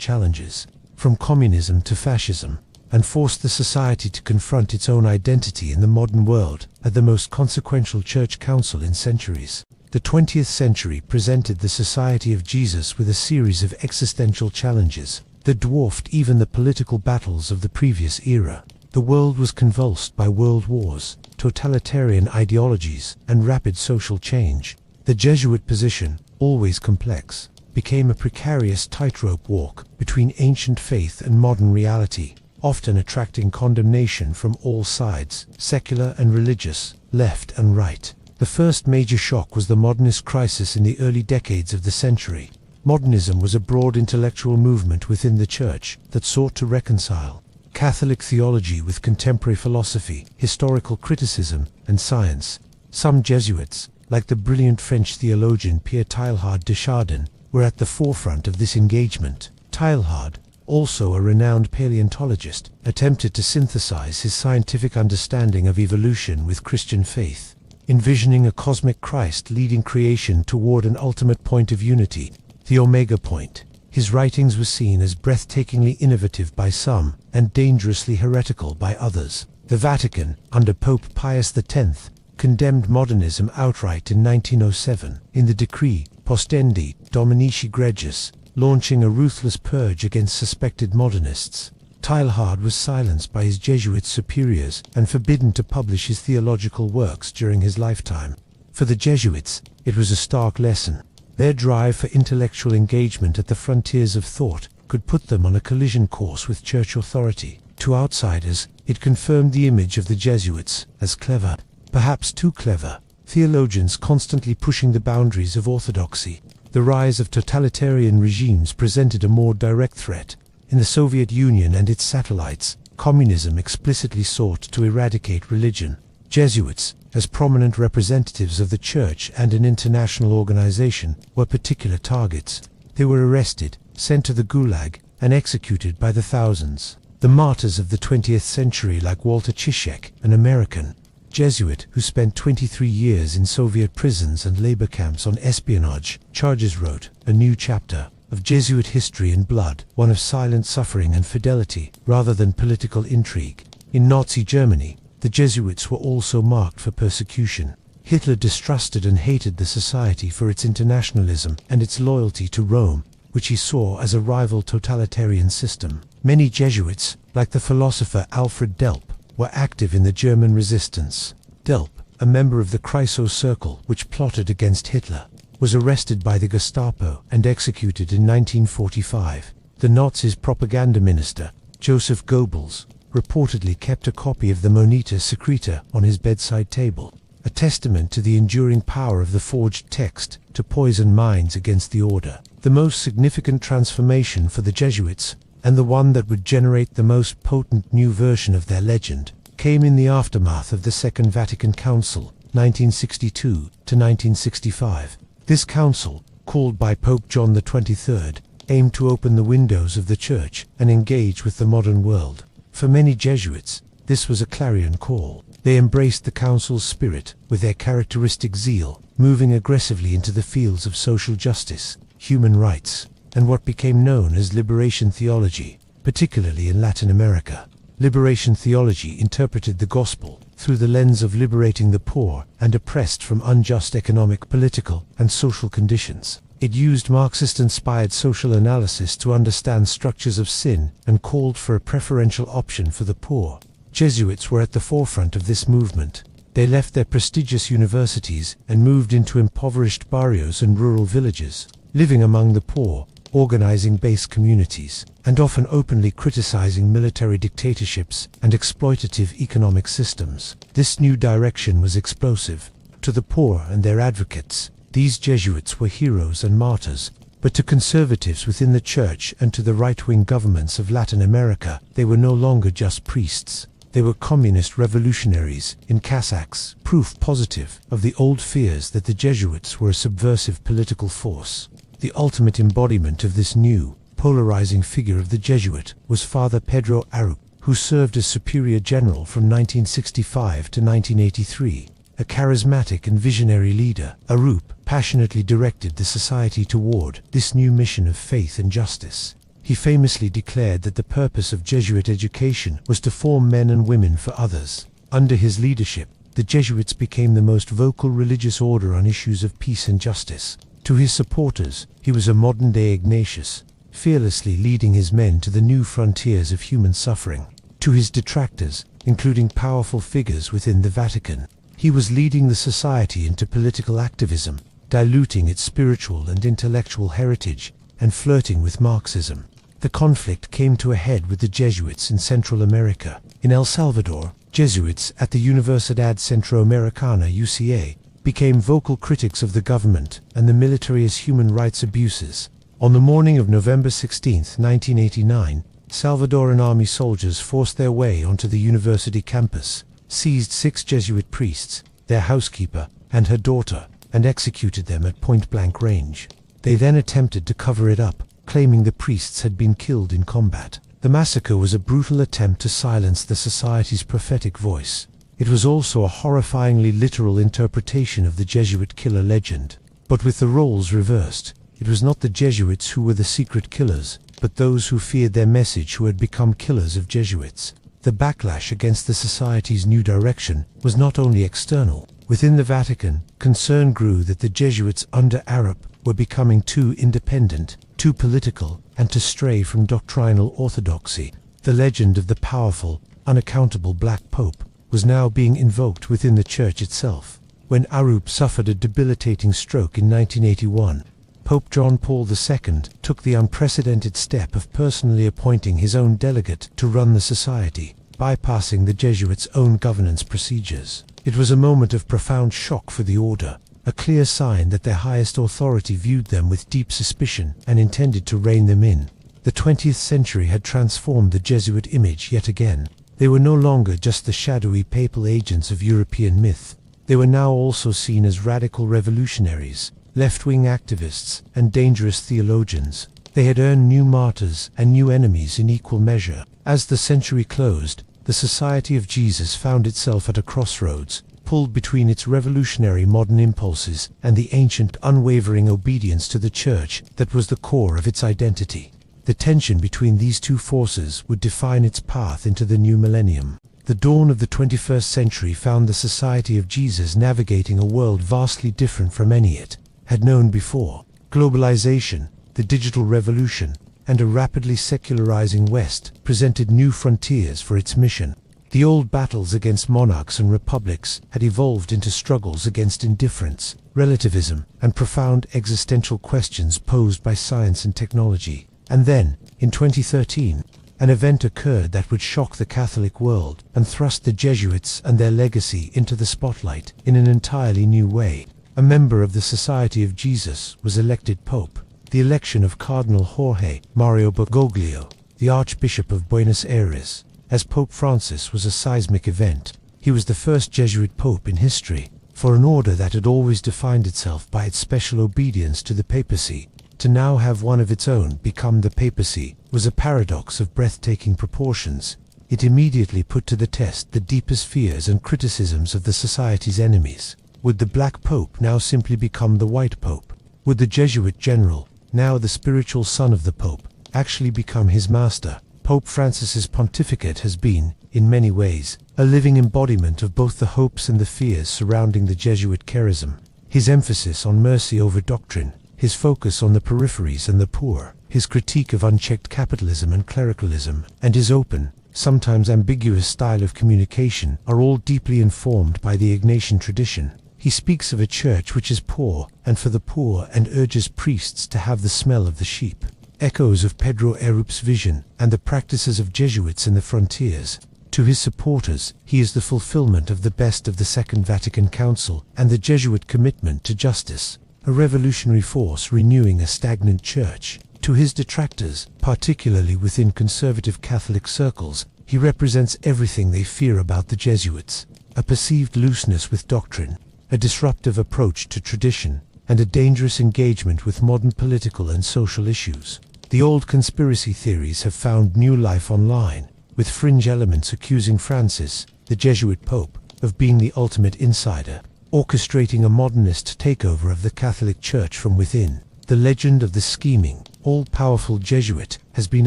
challenges, from communism to fascism, and forced the society to confront its own identity in the modern world at the most consequential church council in centuries. The 20th century presented the Society of Jesus with a series of existential challenges that dwarfed even the political battles of the previous era. The world was convulsed by world wars, totalitarian ideologies, and rapid social change. The Jesuit position, always complex, became a precarious tightrope walk between ancient faith and modern reality, often attracting condemnation from all sides, secular and religious, left and right. The first major shock was the modernist crisis in the early decades of the century. Modernism was a broad intellectual movement within the Church that sought to reconcile Catholic theology with contemporary philosophy, historical criticism, and science. Some Jesuits, like the brilliant French theologian Pierre Teilhard de Chardin, were at the forefront of this engagement. Teilhard, also a renowned paleontologist, attempted to synthesize his scientific understanding of evolution with Christian faith, envisioning a cosmic Christ leading creation toward an ultimate point of unity, the Omega Point. His writings were seen as breathtakingly innovative by some and dangerously heretical by others. The Vatican, under Pope Pius X, condemned modernism outright in 1907 in the decree Postendi Dominici Gregis, launching a ruthless purge against suspected modernists. Teilhard was silenced by his Jesuit superiors and forbidden to publish his theological works during his lifetime. For the Jesuits, it was a stark lesson. Their drive for intellectual engagement at the frontiers of thought could put them on a collision course with church authority. To outsiders, it confirmed the image of the Jesuits as clever, perhaps too clever, theologians constantly pushing the boundaries of orthodoxy. The rise of totalitarian regimes presented a more direct threat. In the Soviet Union and its satellites, communism explicitly sought to eradicate religion. Jesuits, as prominent representatives of the Church and an international organization, were particular targets. They were arrested, sent to the Gulag, and executed by the thousands. The martyrs of the 20th century, like Walter Ciszek, an American Jesuit who spent 23 years in Soviet prisons and labor camps on espionage charges, wrote a new chapter of Jesuit history in blood, one of silent suffering and fidelity, rather than political intrigue. In Nazi Germany, the Jesuits were also marked for persecution. Hitler distrusted and hated the society for its internationalism and its loyalty to Rome, which he saw as a rival totalitarian system. Many Jesuits, like the philosopher Alfred Delp, were active in the German resistance. Delp, a member of the Kreisau Circle which plotted against Hitler, was arrested by the Gestapo and executed in 1945. The Nazis' propaganda minister, Joseph Goebbels, reportedly kept a copy of the Monita Secreta on his bedside table, a testament to the enduring power of the forged text to poison minds against the order. The most significant transformation for the Jesuits, and the one that would generate the most potent new version of their legend, came in the aftermath of the Second Vatican Council, 1962 to 1965. This council, called by Pope John XXIII, aimed to open the windows of the Church and engage with the modern world. For many Jesuits, this was a clarion call. They embraced the council's spirit with their characteristic zeal, moving aggressively into the fields of social justice, human rights, and what became known as liberation theology, particularly in Latin America. Liberation theology interpreted the gospel through the lens of liberating the poor and oppressed from unjust economic, political, and social conditions. It used Marxist-inspired social analysis to understand structures of sin and called for a preferential option for the poor. Jesuits were at the forefront of this movement. They left their prestigious universities and moved into impoverished barrios and rural villages, living among the poor, organizing base communities, and often openly criticizing military dictatorships and exploitative economic systems. This new direction was explosive. To the poor and their advocates, these Jesuits were heroes and martyrs, but to conservatives within the Church and to the right-wing governments of Latin America, they were no longer just priests. They were communist revolutionaries in cassacks, proof positive of the old fears that the Jesuits were a subversive political force. The ultimate embodiment of this new, polarizing figure of the Jesuit was Father Pedro Arup, who served as Superior General from 1965 to 1983. A charismatic and visionary leader, Arup passionately directed the society toward this new mission of faith and justice. He famously declared that the purpose of Jesuit education was to form men and women for others. Under his leadership, the Jesuits became the most vocal religious order on issues of peace and justice. To his supporters, he was a modern-day Ignatius, fearlessly leading his men to the new frontiers of human suffering. To his detractors, including powerful figures within the Vatican, he was leading the society into political activism, diluting its spiritual and intellectual heritage, and flirting with Marxism. The conflict came to a head with the Jesuits in Central America. In El Salvador, Jesuits at the Universidad Centroamericana (UCA) became vocal critics of the government and the military's human rights abuses. On the morning of November 16, 1989, Salvadoran army soldiers forced their way onto the university campus, seized 6 Jesuit priests, their housekeeper, and her daughter, and executed them at point-blank range. They then attempted to cover it up, claiming the priests had been killed in combat. The massacre was a brutal attempt to silence the society's prophetic voice. It was also a horrifyingly literal interpretation of the Jesuit killer legend. But with the roles reversed, it was not the Jesuits who were the secret killers, but those who feared their message who had become killers of Jesuits. The backlash against the society's new direction was not only external. Within the Vatican, concern grew that the Jesuits under Arup were becoming too independent, too political, and to stray from doctrinal orthodoxy. The legend of the powerful, unaccountable Black Pope was now being invoked within the Church itself. When Arup suffered a debilitating stroke in 1981, Pope John Paul II took the unprecedented step of personally appointing his own delegate to run the society, bypassing the Jesuits' own governance procedures. It was a moment of profound shock for the order, a clear sign that their highest authority viewed them with deep suspicion and intended to rein them in. The 20th century had transformed the Jesuit image yet again. They were no longer just the shadowy papal agents of European myth. They were now also seen as radical revolutionaries, left-wing activists, and dangerous theologians. They had earned new martyrs and new enemies in equal measure. As the century closed, the Society of Jesus found itself at a crossroads, pulled between its revolutionary modern impulses and the ancient, unwavering obedience to the Church that was the core of its identity. The tension between these two forces would define its path into the new millennium. The dawn of the 21st century found the Society of Jesus navigating a world vastly different from any it had known before. Globalization, the digital revolution, and a rapidly secularizing West presented new frontiers for its mission. The old battles against monarchs and republics had evolved into struggles against indifference, relativism, and profound existential questions posed by science and technology. And then, in 2013, an event occurred that would shock the Catholic world and thrust the Jesuits and their legacy into the spotlight in an entirely new way. A member of the Society of Jesus was elected Pope. The election of Cardinal Jorge Mario Bergoglio, the Archbishop of Buenos Aires, as Pope Francis was a seismic event. He was the first Jesuit Pope in history, for an order that had always defined itself by its special obedience to the papacy. To now have one of its own become the papacy was a paradox of breathtaking proportions. It immediately put to the test the deepest fears and criticisms of the society's enemies. Would the Black Pope now simply become the White Pope? Would the Jesuit general, now the spiritual son of the Pope, actually become his master? Pope Francis's pontificate has been, in many ways, a living embodiment of both the hopes and the fears surrounding the Jesuit charism. His emphasis on mercy over doctrine, his focus on the peripheries and the poor, his critique of unchecked capitalism and clericalism, and his open, sometimes ambiguous style of communication are all deeply informed by the Ignatian tradition. He speaks of a church which is poor and for the poor and urges priests to have the smell of the sheep. Echoes of Pedro Arup's vision and the practices of Jesuits in the frontiers. To his supporters, he is the fulfillment of the best of the Second Vatican Council and the Jesuit commitment to justice, a revolutionary force renewing a stagnant church. To his detractors, particularly within conservative Catholic circles, he represents everything they fear about the Jesuits: a perceived looseness with doctrine, a disruptive approach to tradition, and a dangerous engagement with modern political and social issues. The old conspiracy theories have found new life online, with fringe elements accusing Francis, the Jesuit Pope, of being the ultimate insider, orchestrating a modernist takeover of the Catholic Church from within. The legend of the scheming, all-powerful Jesuit has been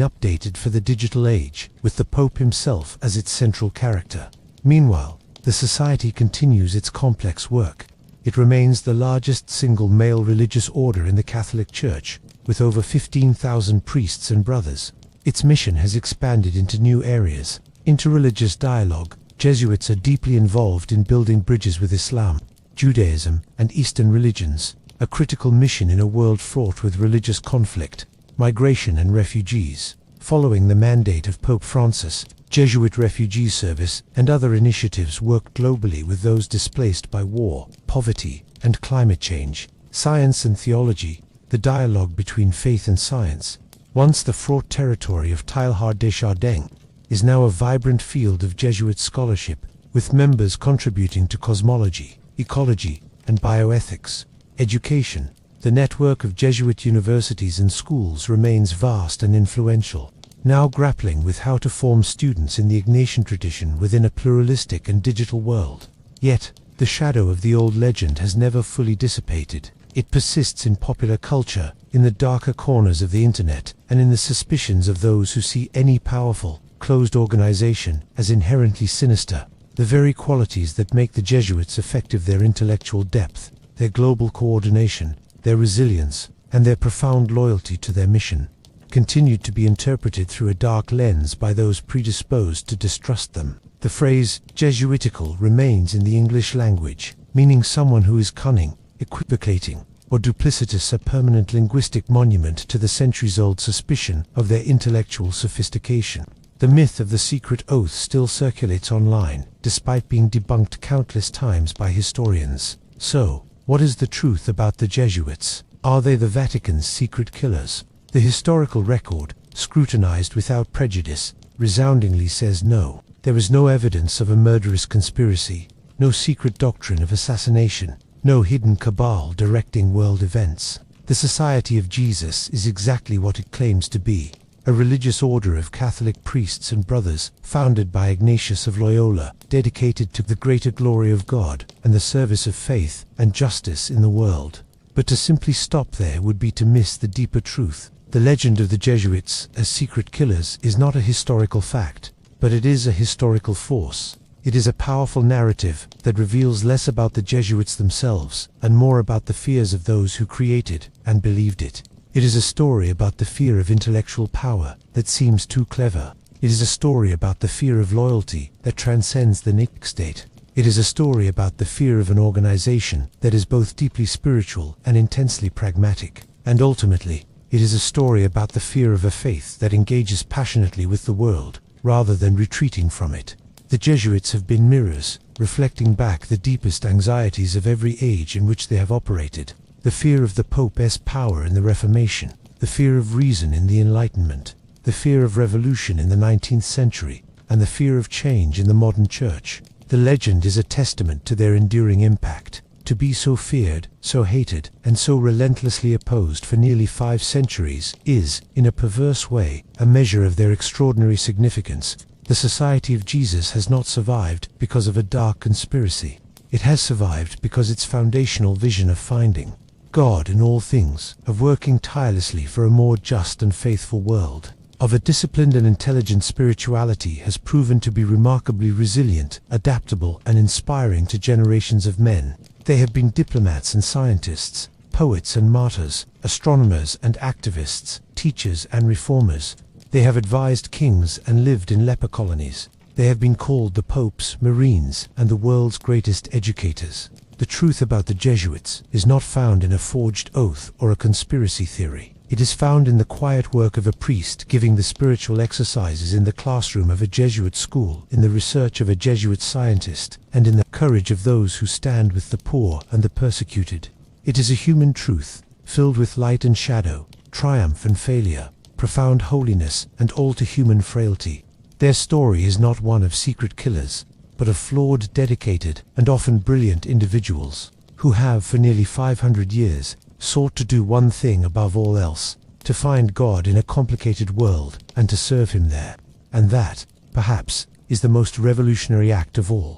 updated for the digital age, with the Pope himself as its central character. Meanwhile, the society continues its complex work. It remains the largest single male religious order in the Catholic Church, with over 15,000 priests and brothers. Its mission has expanded into new areas. Interreligious dialogue. Jesuits are deeply involved in building bridges with Islam, Judaism, and Eastern religions, a critical mission in a world fraught with religious conflict, migration, and refugees. Following the mandate of Pope Francis, Jesuit Refugee Service and other initiatives work globally with those displaced by war, poverty, and climate change. Science and theology, the dialogue between faith and science, once the fraught territory of Teilhard des Jardins, is now a vibrant field of Jesuit scholarship, with members contributing to cosmology, ecology, and bioethics. Education. The network of Jesuit universities and schools remains vast and influential, now grappling with how to form students in the Ignatian tradition within a pluralistic and digital world. Yet, the shadow of the old legend has never fully dissipated. It persists in popular culture, in the darker corners of the internet, and in the suspicions of those who see any powerful, closed organization as inherently sinister. The very qualities that make the Jesuits effective, their intellectual depth, their global coordination, their resilience, and their profound loyalty to their mission, continued to be interpreted through a dark lens by those predisposed to distrust them. The phrase Jesuitical remains in the English language, meaning someone who is cunning, equivocating, or duplicitous, a permanent linguistic monument to the centuries-old suspicion of their intellectual sophistication. The myth of the secret oath still circulates online, despite being debunked countless times by historians. So, what is the truth about the Jesuits? Are they the Vatican's secret killers? The historical record, scrutinized without prejudice, resoundingly says no. There is no evidence of a murderous conspiracy, no secret doctrine of assassination, no hidden cabal directing world events. The Society of Jesus is exactly what it claims to be, a religious order of Catholic priests and brothers, founded by Ignatius of Loyola, dedicated to the greater glory of God and the service of faith and justice in the world. But to simply stop there would be to miss the deeper truth. The legend of the Jesuits as secret killers is not a historical fact, but it is a historical force. It is a powerful narrative that reveals less about the Jesuits themselves and more about the fears of those who created and believed it. It is a story about the fear of intellectual power that seems too clever. It is a story about the fear of loyalty that transcends the nation-state. It is a story about the fear of an organization that is both deeply spiritual and intensely pragmatic. And ultimately, it is a story about the fear of a faith that engages passionately with the world, rather than retreating from it. The Jesuits have been mirrors, reflecting back the deepest anxieties of every age in which they have operated. The fear of the Pope's power in the Reformation, the fear of reason in the Enlightenment, the fear of revolution in the 19th century, and the fear of change in the modern Church. The legend is a testament to their enduring impact. To be so feared, so hated, and so relentlessly opposed for nearly 5 centuries is, in a perverse way, a measure of their extraordinary significance. The Society of Jesus has not survived because of a dark conspiracy. It has survived because its foundational vision of finding God in all things, of working tirelessly for a more just and faithful world, of a disciplined and intelligent spirituality, has proven to be remarkably resilient, adaptable, and inspiring to generations of men. They have been diplomats and scientists, poets and martyrs, astronomers and activists, teachers and reformers. They have advised kings and lived in leper colonies. They have been called the Popes, Marines, and the world's greatest educators. The truth about the Jesuits is not found in a forged oath or a conspiracy theory. It is found in the quiet work of a priest giving the spiritual exercises in the classroom of a Jesuit school, in the research of a Jesuit scientist, and in the courage of those who stand with the poor and the persecuted. It is a human truth, filled with light and shadow, triumph and failure, profound holiness and all-too-human frailty. Their story is not one of secret killers, but of flawed, dedicated, and often brilliant individuals, who have for nearly 500 years sought to do one thing above all else, to find God in a complicated world and to serve Him there. And that, perhaps, is the most revolutionary act of all.